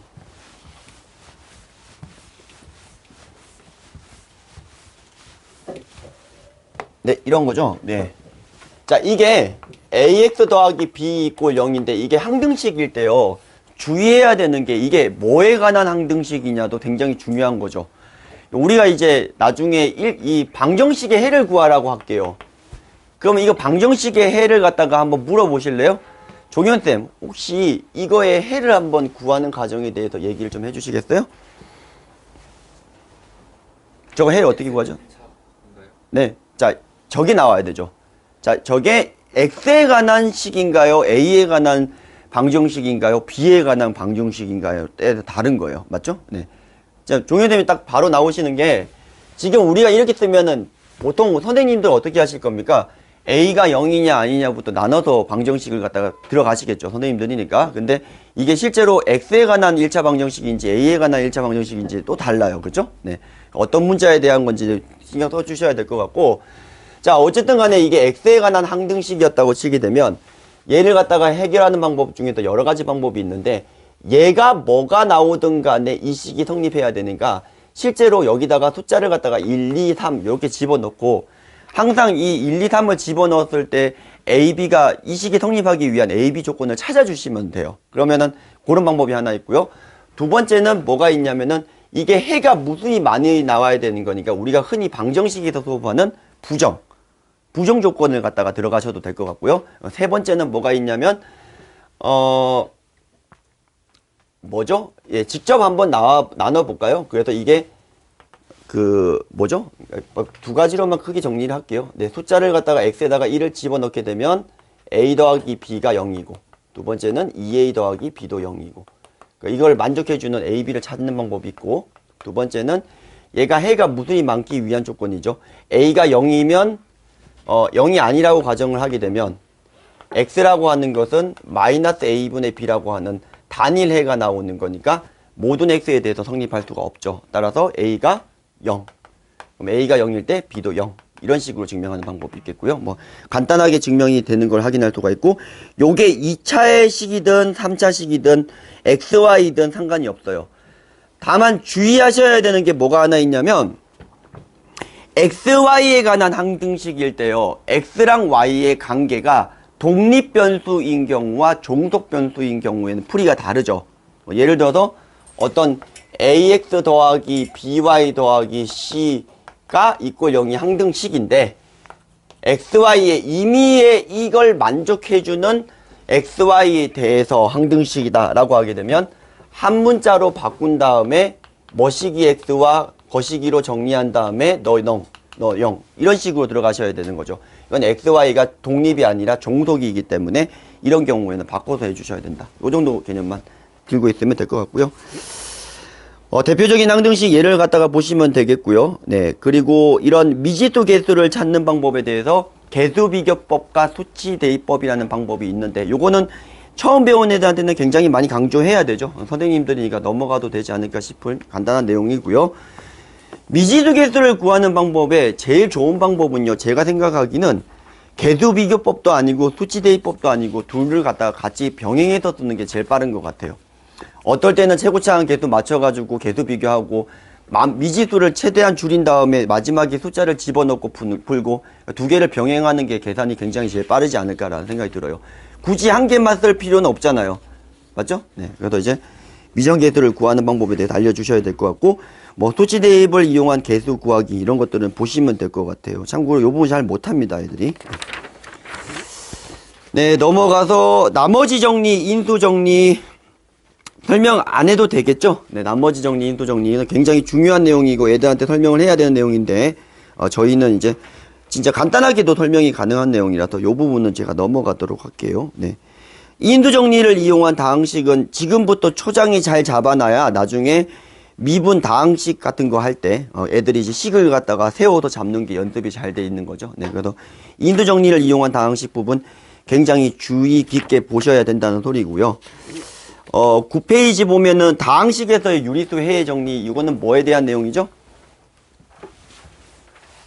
네, 이런 거죠. 네. 자, 이게 ax 더하기 b 이꼴 0인데 이게 항등식일 때요. 주의해야 되는 게 이게 뭐에 관한 항등식이냐도 굉장히 중요한 거죠. 우리가 이제 나중에 이 방정식의 해를 구하라고 할게요. 그러면 이거 방정식의 해를 갖다가 한번 물어보실래요? 종현쌤, 혹시 이거의 해를 한번 구하는 과정에 대해서 얘기를 좀 해주시겠어요? 저거 해를 어떻게 구하죠? 네. 자, 저게 나와야 되죠. 자, 저게 x에 관한 식인가요? a에 관한 방정식인가요? B에 관한 방정식인가요? 때 다른 거예요. 맞죠? 네. 자, 종료되면 딱 바로 나오시는 게 지금 우리가 이렇게 쓰면은 보통 선생님들 어떻게 하실 겁니까? A가 0이냐 아니냐부터 나눠서 방정식을 갖다가 들어가시겠죠. 선생님들이니까. 근데 이게 실제로 X에 관한 1차 방정식인지 A에 관한 1차 방정식인지 또 달라요. 그렇죠? 네. 어떤 문자에 대한 건지 신경 써 주셔야 될 것 같고. 자, 어쨌든 간에 이게 X에 관한 항등식이었다고 치게 되면 얘를 갖다가 해결하는 방법 중에서 여러 가지 방법이 있는데 얘가 뭐가 나오든 간에 이 식이 성립해야 되니까 실제로 여기다가 숫자를 갖다가 1, 2, 3 이렇게 집어넣고 항상 이 1, 2, 3을 집어넣었을 때 A, B가 이 식이 성립하기 위한 A, B 조건을 찾아주시면 돼요. 그러면은 그런 방법이 하나 있고요. 두 번째는 뭐가 있냐면은 이게 해가 무수히 많이 나와야 되는 거니까 우리가 흔히 방정식에서 수업하는 부정 조건을 갖다가 들어가셔도 될 것 같고요. 세 번째는 뭐가 있냐면 뭐죠? 예, 직접 한번 나눠 볼까요? 그래서 이게 두 가지로만 크게 정리를 할게요. 네, 숫자를 갖다가 x에다가 1을 집어넣게 되면 a 더하기 b가 0이고 두 번째는 2a 더하기 b도 0이고 그러니까 이걸 만족해주는 a, b를 찾는 방법이 있고 두 번째는 얘가 해가 무수히 많기 위한 조건이죠. a가 0이면 0이 아니라고 가정을 하게 되면 x라고 하는 것은 마이너스 a분의 b라고 하는 단일 해가 나오는 거니까 모든 x에 대해서 성립할 수가 없죠. 따라서 a가 0. 그럼 a가 0일 때 b도 0. 이런 식으로 증명하는 방법이 있겠고요. 뭐 간단하게 증명이 되는 걸 확인할 수가 있고 요게 2차의 식이든 3차 식이든 xy든 상관이 없어요. 다만 주의하셔야 되는 게 뭐가 하나 있냐면 xy에 관한 항등식일 때요. x랑 y의 관계가 독립변수인 경우와 종속변수인 경우에는 풀이가 다르죠. 예를 들어서 어떤 ax 더하기 by 더하기 c가 이꼴 0이 항등식인데 xy의 임의의 이걸 만족해주는 xy에 대해서 항등식이다 라고 하게 되면 한 문자로 바꾼 다음에 뭐시기 x와 거시기로 정리한 다음에 너 0 이런 식으로 들어가셔야 되는 거죠. 이건 xy가 독립이 아니라 종속이기 때문에 이런 경우에는 바꿔서 해주셔야 된다. 이 정도 개념만 들고 있으면 될 것 같고요. 대표적인 항등식 예를 갖다가 보시면 되겠고요. 네, 그리고 이런 미지수 개수를 찾는 방법에 대해서 개수비교법과 수치대입법이라는 방법이 있는데 요거는 처음 배운 애들한테는 굉장히 많이 강조해야 되죠. 선생님들이니까 넘어가도 되지 않을까 싶은 간단한 내용이고요. 미지수 개수를 구하는 방법에 제일 좋은 방법은요. 제가 생각하기는 개수비교법도 아니고 수치대입법도 아니고 둘을 갖다가 같이 병행해서 쓰는 게 제일 빠른 것 같아요. 어떨 때는 최고차항 개수 맞춰가지고 개수 비교하고 미지수를 최대한 줄인 다음에 마지막에 숫자를 집어넣고 풀고 두 개를 병행하는 게 계산이 굉장히 제일 빠르지 않을까라는 생각이 들어요. 굳이 한 개만 쓸 필요는 없잖아요. 맞죠? 네. 그래서 이제 미정개수를 구하는 방법에 대해서 알려주셔야 될 것 같고 뭐 수치대입을 이용한 개수 구하기 이런 것들은 보시면 될 것 같아요. 참고로 이 부분 잘 못합니다. 애들이. 네. 넘어가서 나머지 정리, 인수 정리 설명 안 해도 되겠죠? 네, 나머지 정리, 인수 정리는 굉장히 중요한 내용이고 애들한테 설명을 해야 되는 내용인데 저희는 이제 진짜 간단하게도 설명이 가능한 내용이라서 이 부분은 제가 넘어가도록 할게요. 네. 인수 정리를 이용한 다항식은 지금부터 초장이 잘 잡아놔야 나중에 미분 다항식 같은 거 할 때 애들이 이제 식을 갖다가 세워서 잡는 게 연습이 잘 돼 있는 거죠. 네, 그래서 인수 정리를 이용한 다항식 부분 굉장히 주의 깊게 보셔야 된다는 소리고요. 9페이지 보면은 다항식에서의 유리수 해의 정리 이거는 뭐에 대한 내용이죠?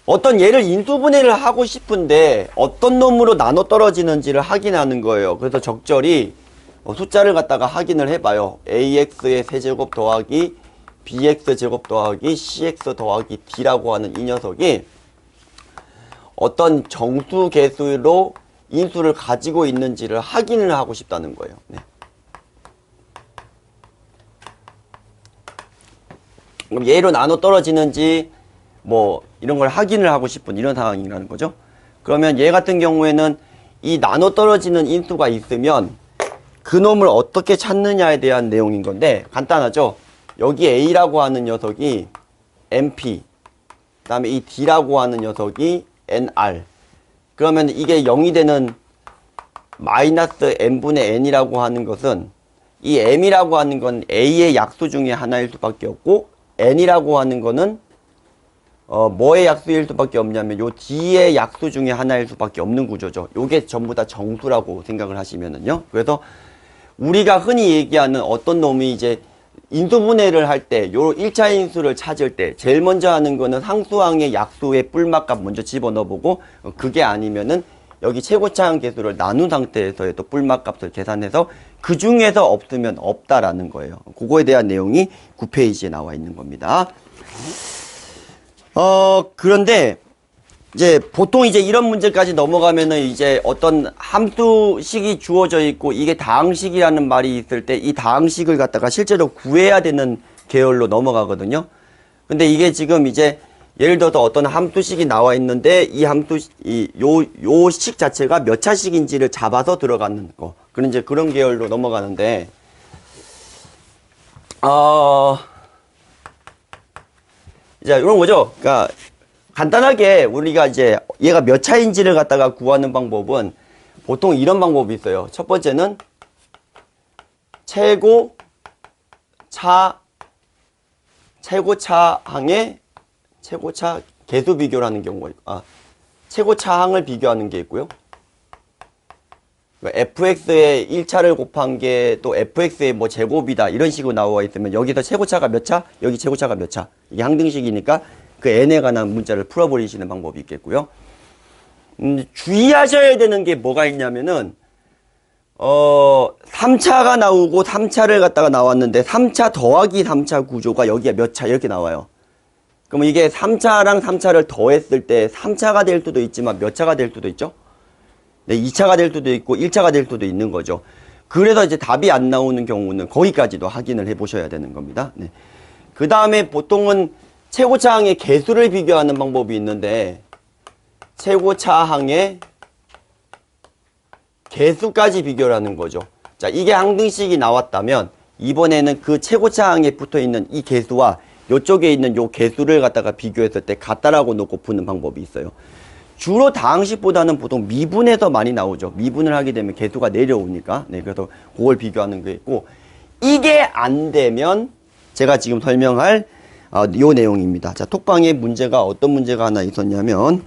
어떤 얘를 인수분해를 하고 싶은데 어떤 놈으로 나눠 떨어지는지를 확인하는 거예요. 그래서 적절히 숫자를 갖다가 확인을 해봐요. ax의 세제곱 더하기 bx제곱 더하기 cx 더하기 d라고 하는 이 녀석이 어떤 정수 개수로 인수를 가지고 있는지를 확인을 하고 싶다는 거예요. 네. 그럼 얘로 나눠 떨어지는지 뭐 이런 걸 확인을 하고 싶은 이런 상황이라는 거죠. 그러면 얘 같은 경우에는 이 나눠 떨어지는 인수가 있으면 그 놈을 어떻게 찾느냐에 대한 내용인 건데 간단하죠. 여기 A라고 하는 녀석이 NP 그 다음에 이 D라고 하는 녀석이 NR 그러면 이게 0이 되는 마이너스 n분의 n이라고 하는 것은 이 m이라고 하는 건 a의 약수 중에 하나일 수밖에 없고 n이라고 하는 거는 뭐의 약수일 수밖에 없냐면 요 d의 약수 중에 하나일 수밖에 없는 구조죠. 요게 전부 다 정수라고 생각을 하시면은요. 그래서 우리가 흔히 얘기하는 어떤 놈이 이제 인수분해를 할 때 요 1차 인수를 찾을 때 제일 먼저 하는 거는 상수항의 약수의 뿔맛값 먼저 집어넣어보고 그게 아니면은 여기 최고차항 계수를 나눈 상태에서의 또 뿔맛값을 계산해서 그 중에서 없으면 없다라는 거예요. 그거에 대한 내용이 9페이지에 나와 있는 겁니다. 그런데 이제 보통 이제 이런 문제까지 넘어가면은 이제 어떤 함수식이 주어져 있고 이게 다항식이라는 말이 있을 때 이 다항식을 갖다가 실제로 구해야 되는 계열로 넘어가거든요. 근데 이게 지금 이제 예를 들어서 어떤 함수식이 나와 있는데 이 요 식 자체가 몇 차식인지를 잡아서 들어가는 거. 그런 이제 그런 계열로 넘어가는데, 자, 이런 거죠. 그러니까 간단하게 우리가 이제 얘가 몇 차인지를 갖다가 구하는 방법은 보통 이런 방법이 있어요. 첫 번째는 최고차항의 최고차 계수 비교를 하는 경우가 있고, 최고차항을 비교하는 게 있고요. fx에 1차를 곱한 게 또 fx의 뭐 제곱이다 이런 식으로 나와 있으면 여기서 최고차가 몇 차? 여기 최고차가 몇 차? 이게 항등식이니까 그 n에 관한 문자를 풀어버리시는 방법이 있겠고요. 주의하셔야 되는 게 뭐가 있냐면은 3차가 나오고 3차를 갖다가 나왔는데 3차 더하기 3차 구조가 여기에 몇 차 이렇게 나와요. 그럼 이게 3차랑 3차를 더했을 때 3차가 될 수도 있지만 몇 차가 될 수도 있죠? 네, 2차가 될 수도 있고 1차가 될 수도 있는 거죠. 그래서 이제 답이 안 나오는 경우는 거기까지도 확인을 해 보셔야 되는 겁니다. 네. 그 다음에 보통은 최고차항의 개수를 비교하는 방법이 있는데 최고차항의 개수까지 비교를 하는 거죠. 자, 이게 항등식이 나왔다면 이번에는 그 최고차항에 붙어 있는 이 개수와 이쪽에 있는 요 개수를 갖다가 비교했을 때 같다라고 놓고 푸는 방법이 있어요. 주로 다항식보다는 보통 미분에서 많이 나오죠. 미분을 하게 되면 개수가 내려오니까. 네, 그래서 그걸 비교하는 게 있고, 이게 안 되면 제가 지금 설명할 요 내용입니다. 자, 톡방에 문제가 어떤 문제가 하나 있었냐면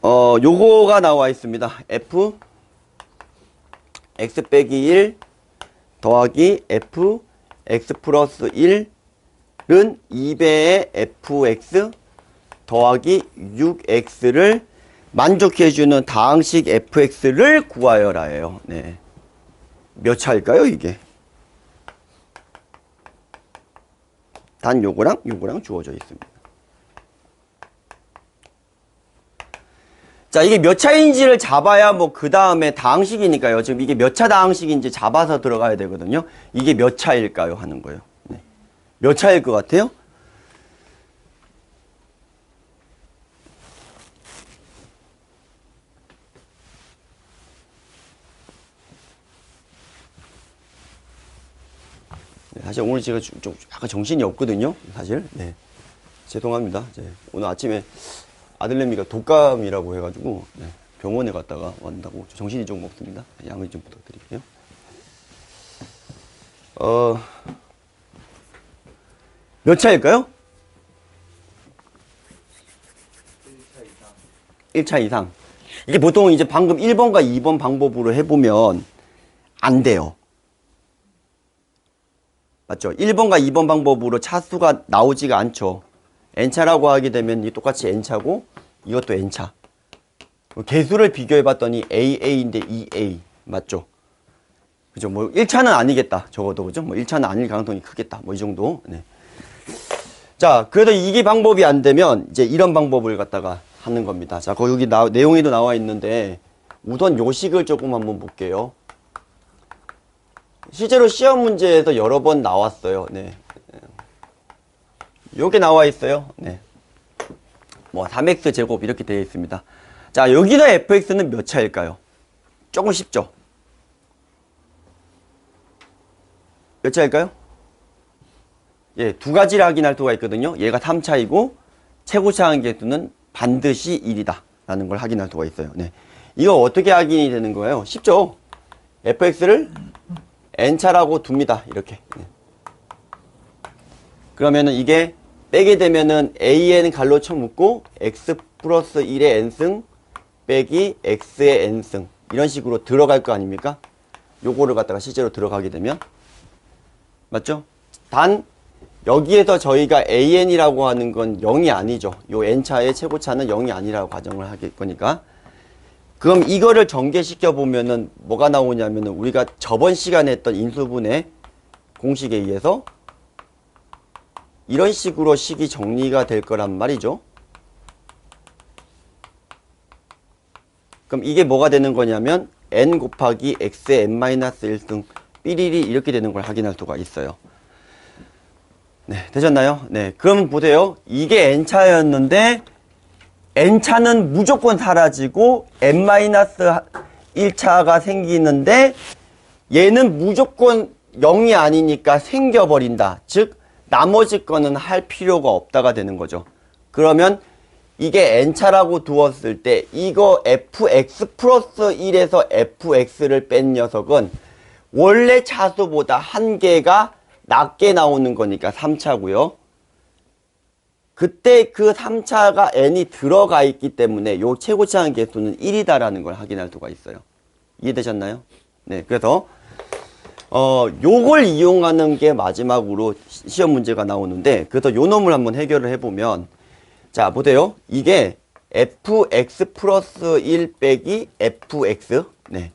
요거가 나와 있습니다. f x 빼기 1 더하기 f x 플러스 1은 2배의 fx 더하기 6x를 만족해주는 다항식 fx를 구하여라예요. 네. 몇 차일까요, 이게? 단 요거랑 주어져 있습니다. 자, 이게 몇 차인지를 잡아야 뭐 그 다음에 다항식이니까요. 지금 이게 몇 차 다항식인지 잡아서 들어가야 되거든요. 이게 몇 차일까요? 하는 거예요. 네. 몇 차일 것 같아요? 네, 사실 오늘 제가 좀 약간 정신이 없거든요. 사실. 네. 죄송합니다. 오늘 아침에 아들내미가 독감이라고 해가지고 네, 병원에 갔다가 왔다고 정신이 좀 없습니다. 양해 좀 부탁드릴게요. 몇 차일까요? 1차 이상. 이게 보통 이제 방금 1번과 2번 방법으로 해보면 안 돼요. 맞죠? 1번과 2번 방법으로 차수가 나오지가 않죠. n차라고 하게 되면 이 똑같이 n차고 이것도 n차. 개수를 비교해 봤더니 AA인데 2A. 맞죠? 그죠? 뭐 1차는 아니겠다. 적어도 그죠? 뭐 1차는 아닐 가능성이 크겠다. 뭐 이 정도. 네. 자, 그래도 이게 방법이 안 되면 이제 이런 방법을 갖다가 하는 겁니다. 자, 거기 내용에도 나와 있는데 우선 요식을 조금 한번 볼게요. 실제로 시험 문제에서 여러 번 나왔어요. 네. 요게 나와 있어요. 네. 뭐 3x 제곱 이렇게 되어 있습니다. 자, 여기서 fx는 몇 차일까요? 조금 쉽죠? 몇 차일까요? 예, 두 가지를 확인할 수가 있거든요. 얘가 3차이고 최고차항 개수는 반드시 1이다. 라는 걸 확인할 수가 있어요. 네. 이거 어떻게 확인이 되는 거예요? 쉽죠? fx를 n차라고 둡니다. 이렇게. 네. 그러면은 이게 빼게 되면은 an 갈로 쳐묻고 x 플러스 1의 n승 빼기 x의 n승 이런 식으로 들어갈 거 아닙니까? 요거를 갖다가 실제로 들어가게 되면 맞죠? 단 여기에서 저희가 an이라고 하는 건 0이 아니죠. 요 n차의 최고차는 0이 아니라고 가정을 할 거니까. 그럼 이거를 전개시켜 보면은 뭐가 나오냐면은 우리가 저번 시간에 했던 인수분해 공식에 의해서 이런 식으로 식이 정리가 될 거란 말이죠. 그럼 이게 뭐가 되는 거냐면 n 곱하기 x의 n-1승 삐리리 이렇게 되는 걸 확인할 수가 있어요. 네, 되셨나요? 네, 그럼 보세요. 이게 n차였는데 n차는 무조건 사라지고 n-1차가 생기는데 얘는 무조건 0이 아니니까 생겨버린다. 즉 나머지 거는 할 필요가 없다가 되는 거죠. 그러면 이게 n차라고 두었을 때 이거 fx 플러스 1에서 fx를 뺀 녀석은 원래 차수보다 한 개가 낮게 나오는 거니까 3차고요. 그때 그 3차가 n이 들어가 있기 때문에 요 최고차항 개수는 1이다라는 걸 확인할 수가 있어요. 이해되셨나요? 네, 그래서 요걸 이용하는 게 마지막으로 시험 문제가 나오는데 그래서 요 놈을 한번 해결을 해보면 자, 보세요. 이게 fx 플러스 1 빼기 fx 네,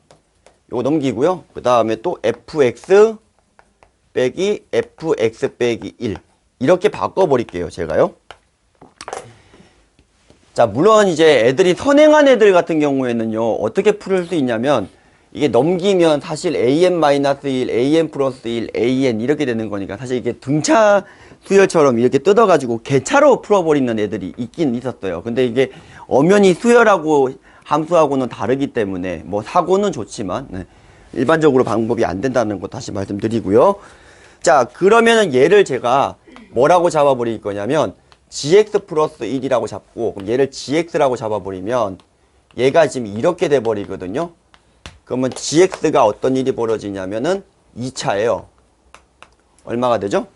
요거 넘기고요. 그 다음에 또 fx 빼기 fx 빼기 1 이렇게 바꿔버릴게요. 제가요. 자, 물론 이제 애들이 선행한 애들 같은 경우에는요 어떻게 풀 수 있냐면 이게 넘기면 사실 an-1, an 플러스 1, an 이렇게 되는 거니까 사실 이게 등차 수열처럼 이렇게 뜯어가지고 개차로 풀어버리는 애들이 있긴 있었어요. 근데 이게 엄연히 수열하고 함수하고는 다르기 때문에 뭐 사고는 좋지만 네, 일반적으로 방법이 안 된다는 거 다시 말씀드리고요. 자, 그러면은 얘를 제가 뭐라고 잡아버릴 거냐면 gx 플러스 1이라고 잡고 그럼 얘를 gx라고 잡아버리면 얘가 지금 이렇게 돼버리거든요. 그러면 gx가 어떤 일이 벌어지냐면은 2차예요. 얼마가 되죠?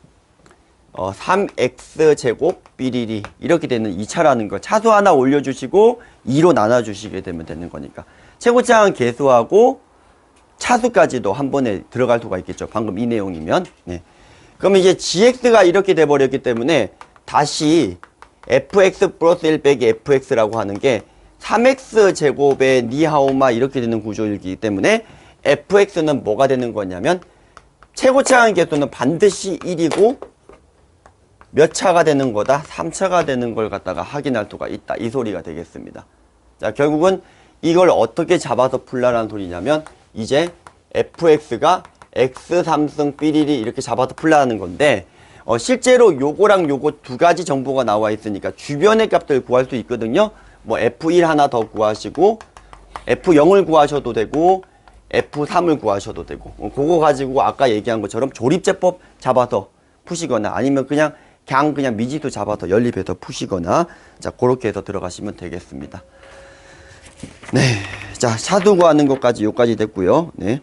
3x 제곱 삐리리 이렇게 되는 2차라는 거 차수 하나 올려주시고 2로 나눠주시게 되면 되는 거니까 최고차항 개수하고 차수까지도 한 번에 들어갈 수가 있겠죠. 방금 이 내용이면. 네. 그러면 이제 gx가 이렇게 돼버렸기 때문에 다시 fx 플러스 1 빼기 fx라고 하는 게 3x 제곱의 니하오마 이렇게 되는 구조이기 때문에 fx는 뭐가 되는 거냐면 최고차항 개수는 반드시 1이고 몇 차가 되는 거다? 3차가 되는 걸 갖다가 확인할 수가 있다. 이 소리가 되겠습니다. 자, 결국은 이걸 어떻게 잡아서 풀라라는 소리냐면 이제 fx가 x3승 삐리리 이렇게 잡아서 풀라는 건데 실제로 요거랑 요거 두 가지 정보가 나와 있으니까 주변의 값들 구할 수 있거든요. 뭐 f1 하나 더 구하시고 f0을 구하셔도 되고 f3을 구하셔도 되고 그거 가지고 아까 얘기한 것처럼 조립제법 잡아서 푸시거나 아니면 그냥 미지수 잡아서 연립해서 푸시거나 자 그렇게 해서 들어가시면 되겠습니다. 네, 자 차수 구하는 것까지 요까지 됐고요. 네.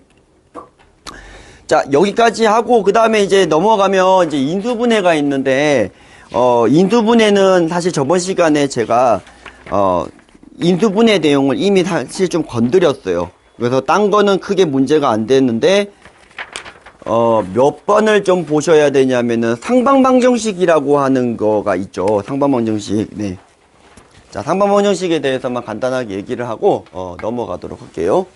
자 여기까지 하고 그 다음에 이제 넘어가면 이제 인수분해가 있는데 인수분해는 사실 저번 시간에 제가 인수분해 내용을 이미 사실 좀 건드렸어요. 그래서 딴 거는 크게 문제가 안 됐는데 몇 번을 좀 보셔야 되냐면은 상방방정식이라고 하는 거가 있죠. 상방방정식. 네. 자, 상방방정식에 대해서만 간단하게 얘기를 하고 넘어가도록 할게요.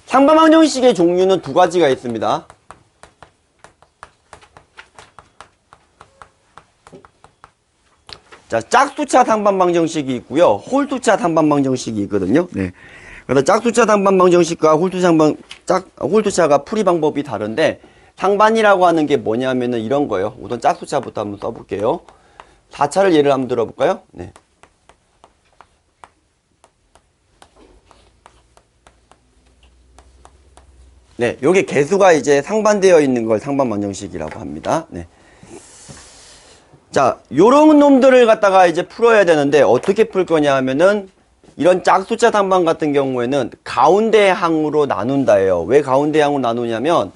상방방정식의 종류는 두 가지가 있습니다. 자, 짝수차 상반방정식이 있고요. 홀수차 상반방정식이 있거든요. 네. 그래서 짝수차 상반방정식과 홀수차가 풀이 방법이 다른데 상반이라고 하는 게 뭐냐면은 이런 거예요. 우선 짝수차부터 한번 써볼게요. 4차를 예를 한번 들어볼까요? 네. 네, 요게 개수가 이제 상반되어 있는 걸 상반방정식이라고 합니다. 네. 자, 요런 놈들을 갖다가 이제 풀어야 되는데 어떻게 풀 거냐 하면은 이런 짝숫자 상방 같은 경우에는 가운데 항으로 나눈다예요. 왜 가운데 항으로 나누냐면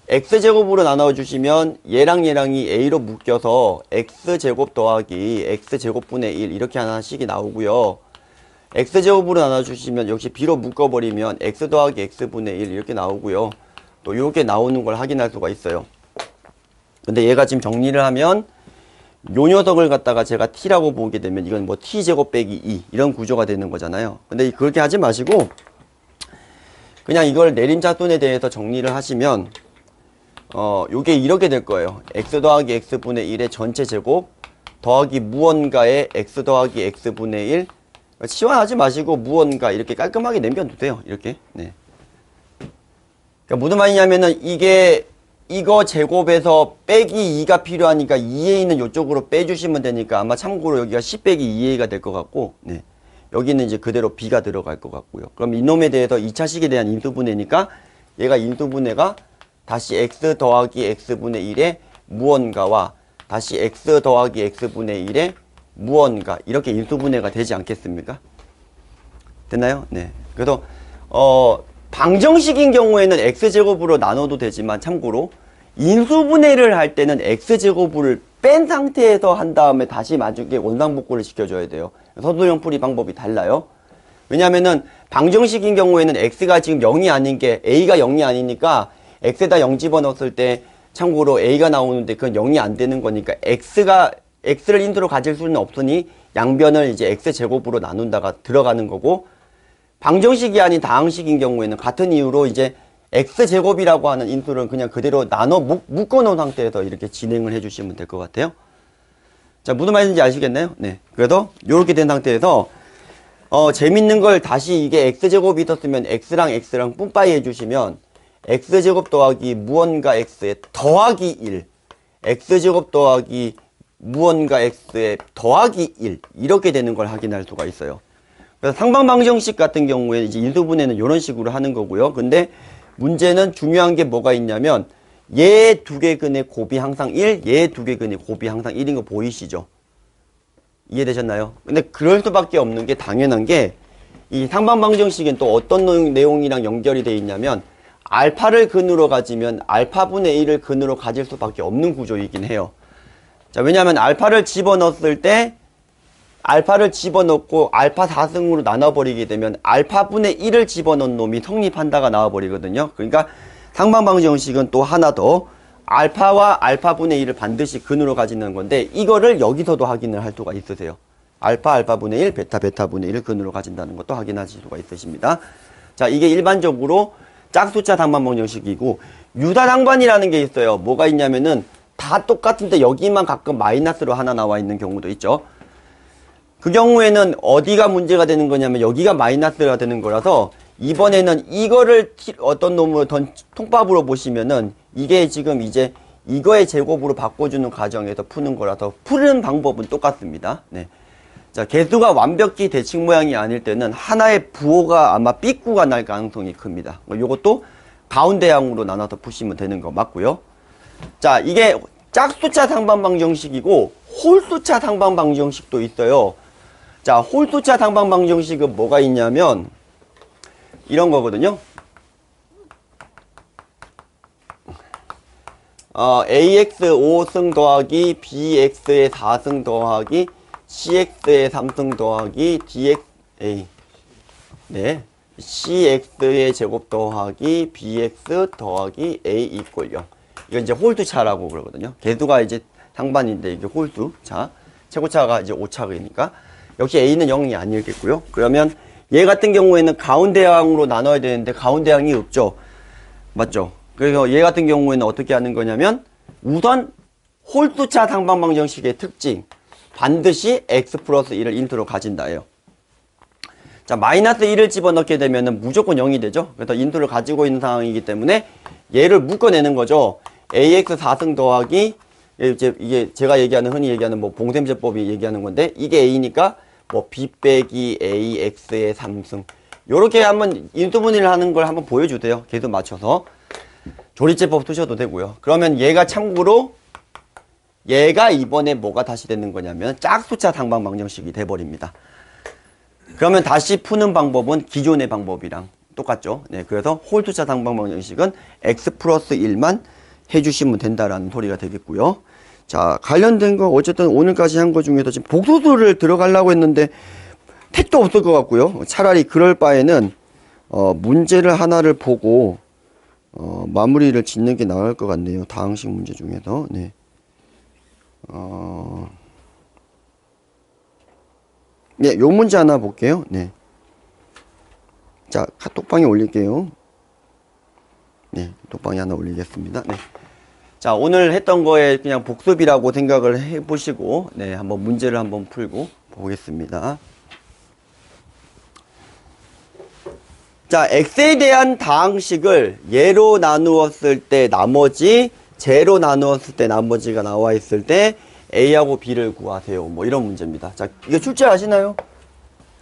x제곱으로 나눠주시면 얘랑 얘랑이 a로 묶여서 x제곱 더하기 x제곱분의 1 이렇게 하나씩이 나오고요. x제곱으로 나눠주시면 역시 b로 묶어버리면 x 더하기 x분의 1 이렇게 나오고요. 또 이렇게 나오는 걸 확인할 수가 있어요. 근데 얘가 지금 정리를 하면 요 녀석을 갖다가 제가 t라고 보게 되면 이건 뭐 t제곱 빼기 2 이런 구조가 되는 거잖아요. 근데 그렇게 하지 마시고 그냥 이걸 내림차순에 대해서 정리를 하시면 요게 이렇게 될 거예요. x 더하기 x분의 1의 전체 제곱 더하기 무언가의 x 더하기 x분의 1 치환하지 마시고 무언가 이렇게 깔끔하게 남겨두세요. 이렇게. 네. 그러니까 무슨 말이냐면은 이거 제곱에서 빼기 2가 필요하니까 2a는 이쪽으로 빼주시면 되니까 아마 참고로 여기가 10 빼기 2a가 될 것 같고, 네. 여기는 이제 그대로 b가 들어갈 것 같고요. 그럼 이놈에 대해서 2차식에 대한 인수분해니까 얘가 인수분해가 다시 x 더하기 x분의 1의 무언가와 다시 x 더하기 x분의 1의 무언가 이렇게 인수분해가 되지 않겠습니까? 됐나요? 네. 그래서 방정식인 경우에는 x제곱으로 나눠도 되지만 참고로 인수분해를 할 때는 x제곱을 뺀 상태에서 한 다음에 다시 마주게 원상복구를 시켜줘야 돼요. 서술형 풀이 방법이 달라요. 왜냐하면은 방정식인 경우에는 x가 지금 0이 아닌 게 a가 0이 아니니까 x에다 0 집어넣었을 때 참고로 a가 나오는데 그건 0이 안 되는 거니까 x를 인수로 가질 수는 없으니 양변을 이제 x제곱으로 나눈다가 들어가는 거고 방정식이 아닌 다항식인 경우에는 같은 이유로 이제 x제곱이라고 하는 인수를 그냥 그대로 나눠 묶어놓은 상태에서 이렇게 진행을 해주시면 될 것 같아요. 자, 무슨 말인지 아시겠나요? 네. 그래서 이렇게 된 상태에서 재밌는 걸 다시 이게 x제곱이 있었으면 x랑 뿜빠이 해주시면 x제곱 더하기 무언가 x에 더하기 1 x제곱 더하기 무언가 x에 더하기 1 이렇게 되는 걸 확인할 수가 있어요. 그래서 상방방정식 같은 경우에 이제 인수분해는 이런 식으로 하는 거고요. 근데 문제는 중요한 게 뭐가 있냐면 얘 두 개 근의 곱이 항상 1, 얘 두 개 근의 곱이 항상 1인 거 보이시죠? 이해되셨나요? 근데 그럴 수밖에 없는 게 당연한 게 이 상방방정식은 또 어떤 내용이랑 연결이 되어 있냐면 알파를 근으로 가지면 알파분의 1을 근으로 가질 수밖에 없는 구조이긴 해요. 자, 왜냐하면 알파를 집어넣었을 때 알파를 집어넣고 알파 4승으로 나눠버리게 되면 알파분의 1을 집어넣은 놈이 성립한다가 나와버리거든요. 그러니까 상방방정식은 또 하나 더 알파와 알파분의 1을 반드시 근으로 가지는 건데 이거를 여기서도 확인을 할 수가 있으세요. 알파분의 1, 베타분의 1을 근으로 가진다는 것도 확인하실 수가 있으십니다. 자, 이게 일반적으로 짝숫자 상방방정식이고 유사상반이라는 게 있어요. 뭐가 있냐면은 다 똑같은데 여기만 가끔 마이너스로 하나 나와 있는 경우도 있죠. 그 경우에는 어디가 문제가 되는 거냐면 여기가 마이너스가 되는 거라서 이번에는 이거를 어떤 놈으로 통밥으로 보시면은 이게 지금 이제 이거의 제곱으로 바꿔주는 과정에서 푸는 거라서 푸는 방법은 똑같습니다. 네. 자, 개수가 완벽히 대칭 모양이 아닐 때는 하나의 부호가 아마 삐꾸가 날 가능성이 큽니다. 요것도 가운데항으로 나눠서 푸시면 되는 거 맞고요. 자, 이게 짝숫자 상방방정식이고 홀수차 상방방정식도 있어요. 자, 홀수차 상방방정식은 뭐가 있냐면 이런 거거든요. ax 5승 더하기 bx의 4승 더하기 cx의 3승 더하기 dxa 네, cx의 제곱 더하기 bx 더하기 a 이꼴 0 이건 이제 홀수차라고 그러거든요. 개수가 이제 상반인데 이게 홀수차 최고차가 이제 5차니까 역시 a는 0이 아니겠고요. 그러면 얘 같은 경우에는 가운데항으로 나눠야 되는데 가운데항이 없죠. 맞죠? 그래서 얘 같은 경우에는 어떻게 하는 거냐면 우선 홀수차 상방방정식의 특징 반드시 x 플러스 1을 인수로 가진다예요. 자, 마이너스 1을 집어넣게 되면은 무조건 0이 되죠. 그래서 인수를 가지고 있는 상황이기 때문에 얘를 묶어내는 거죠. ax 4승 더하기 이게 제가 흔히 얘기하는 뭐 봉셈제법이 얘기하는 건데 이게 a니까 뭐 b 빼기 ax의 3승 요렇게 한번 인수분해를 하는 걸 한번 보여주세요. 계속 맞춰서 조리제법 쓰셔도 되고요. 그러면 얘가 참고로 얘가 이번에 뭐가 다시 되는 거냐면 짝수차 상방방정식이 돼버립니다. 그러면 다시 푸는 방법은 기존의 방법이랑 똑같죠. 네, 그래서 홀수차 상방방정식은 x 플러스 1만 해주시면 된다라는 소리가 되겠고요. 자, 관련된 거 어쨌든 오늘까지 한 거 중에서 지금 복소수를 들어가려고 했는데 택도 없을 것 같고요. 차라리 그럴 바에는 문제를 하나를 보고 마무리를 짓는 게 나을 것 같네요. 다항식 문제 중에서. 네. 네, 요 문제 하나 볼게요. 네. 자, 카톡방에 올릴게요. 네, 톡방에 하나 올리겠습니다. 네. 자, 오늘 했던 거에 그냥 복습이라고 생각을 해 보시고, 네, 한번 문제를 한번 풀고 보겠습니다. 자, x에 대한 다항식을 예로 나누었을 때 나머지, 제로 나누었을 때 나머지가 나와 있을 때 a하고 b를 구하세요. 뭐 이런 문제입니다. 자, 이거 출제 아시나요?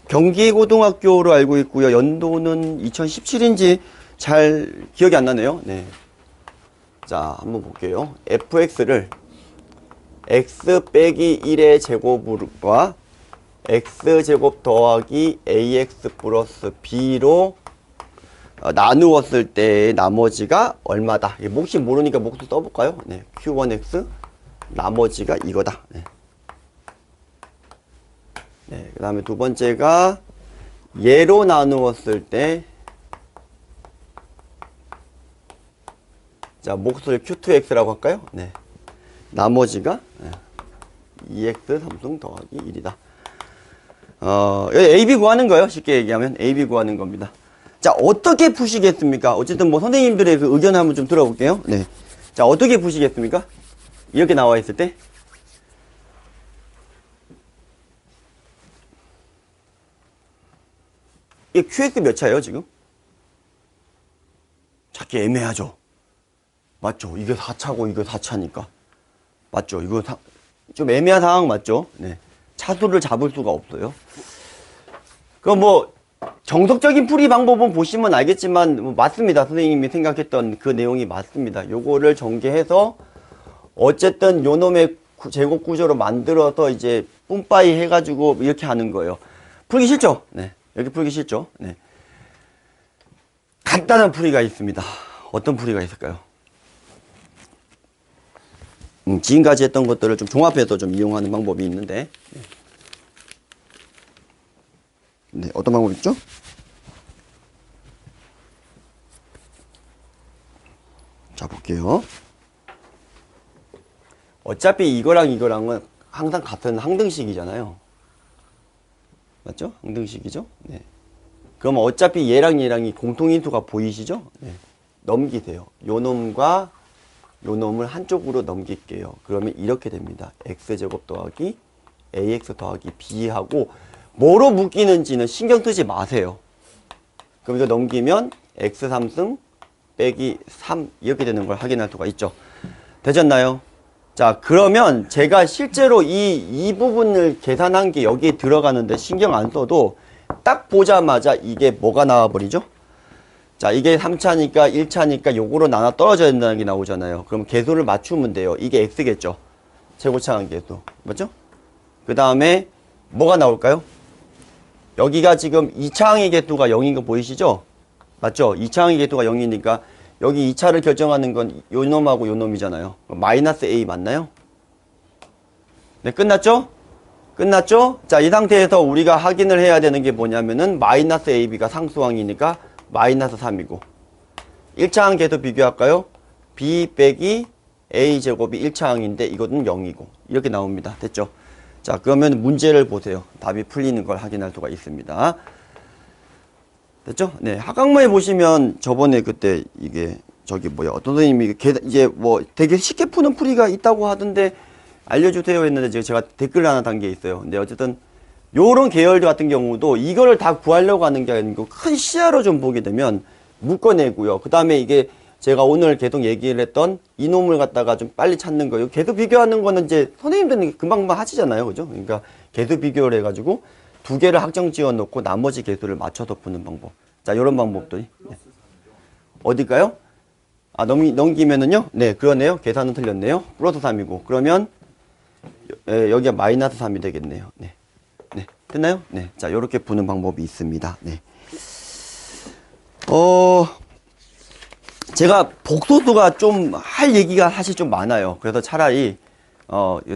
경기고등학교로 알고 있고요. 연도는 2017인지 잘 기억이 안 나네요. 네. 자, 한번 볼게요. fx를 x 빼기 1의 제곱과 x제곱 더하기 ax 플러스 b로 나누었을 때 나머지가 얼마다. 혹시 모르니까 목수 써볼까요? 네, q1x 나머지가 이거다. 네. 네, 그 다음에 두 번째가 예로 나누었을 때 자, 몫을 q2x라고 할까요? 네. 나머지가 2x 삼승 더하기 1이다. AB 구하는 거예요. 쉽게 얘기하면 AB 구하는 겁니다. 자, 어떻게 푸시겠습니까? 어쨌든 뭐 선생님들의 그 의견을 한번 좀 들어볼게요. 네. 자, 어떻게 푸시겠습니까? 이렇게 나와 있을 때. 이게 QX 몇 차예요, 지금? 찾기 애매하죠? 맞죠? 이게 4차고 이거 4차니까. 맞죠? 이거 좀 애매한 상황 맞죠? 네. 차수를 잡을 수가 없어요. 그럼 뭐, 정석적인 풀이 방법은 보시면 알겠지만, 뭐 맞습니다. 선생님이 생각했던 그 내용이 맞습니다. 요거를 전개해서, 어쨌든 요 놈의 제곱 구조로 만들어서 이제 뿜빠이 해가지고 이렇게 하는 거예요. 풀기 싫죠? 네. 여기 풀기 싫죠? 네. 간단한 풀이가 있습니다. 어떤 풀이가 있을까요? 지금까지 했던 것들을 좀 종합해서 좀 이용하는 방법이 있는데, 네, 어떤 방법 있죠? 자, 볼게요. 어차피 이거랑 이거랑은 항상 같은 항등식이잖아요. 맞죠? 항등식이죠? 네. 그럼 어차피 얘랑 얘랑이 공통인수가 보이시죠? 네. 넘기세요. 요 놈과 요 놈을 한쪽으로 넘길게요. 그러면 이렇게 됩니다. x제곱 더하기 ax 더하기 b하고 뭐로 묶이는지는 신경 쓰지 마세요. 그럼 이거 넘기면 x 3승 빼기 3 이렇게 되는 걸 확인할 수가 있죠. 되셨나요? 자, 그러면 제가 실제로 이 부분을 계산한 게 여기에 들어가는데 신경 안 써도 딱 보자마자 이게 뭐가 나와버리죠? 자, 이게 3차니까 1차니까 요거로 나눠 떨어져야 된다는 게 나오잖아요. 그럼 개수를 맞추면 돼요. 이게 x겠죠. 최고차항 개수. 맞죠? 그 다음에 뭐가 나올까요? 여기가 지금 2차항의 개수가 0인 거 보이시죠? 맞죠? 2차항의 개수가 0이니까 여기 2차를 결정하는 건 요 놈하고 요 놈이잖아요. 마이너스 a 맞나요? 네, 끝났죠? 끝났죠? 자, 이 상태에서 우리가 확인을 해야 되는 게 뭐냐면은 마이너스 ab가 상수항이니까 마이너스 3이고 1차항 계속 비교할까요? b 빼기 a제곱이 1차항인데 이것은 0이고 이렇게 나옵니다. 됐죠? 자, 그러면 문제를 보세요. 답이 풀리는 걸 확인할 수가 있습니다. 됐죠? 네, 학강모에 보시면 저번에 그때 이게 저기 뭐야 어떤 선생님이 이제 뭐 되게 쉽게 푸는 풀이가 있다고 하던데 알려주세요 했는데 제가 댓글 하나 단 게 있어요. 근데 어쨌든 요런 계열들 같은 경우도 이거를 다 구하려고 하는 게 아니고 큰 시야로 좀 보게 되면 묶어내고요. 그 다음에 이게 제가 오늘 계속 얘기를 했던 이놈을 갖다가 좀 빨리 찾는 거예요. 계속 비교하는 거는 이제 선생님들은 금방금방 하시잖아요. 그죠? 그러니까 계속 비교를 해가지고 두 개를 확정 지어 놓고 나머지 개수를 맞춰서 푸는 방법. 자, 요런 방법들이. 네. 어딜까요? 아, 넘기면은요? 네, 그러네요. 계산은 틀렸네요. 플러스 3이고. 그러면 여기가 마이너스 3이 되겠네요. 네. 네. 됐나요? 네. 자, 이렇게 푸는 방법이 있습니다. 네. 제가 복소수가 좀 할 얘기가 사실 좀 많아요. 그래서 차라리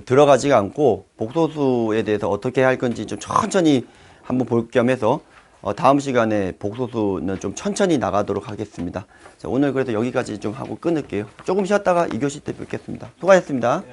들어가지가 않고 복소수에 대해서 어떻게 할 건지 좀 천천히 한번 볼 겸 해서 다음 시간에 복소수는 좀 천천히 나가도록 하겠습니다. 자, 오늘 그래서 여기까지 좀 하고 끊을게요. 조금 쉬었다가 2교시 때 뵙겠습니다. 수고하셨습니다.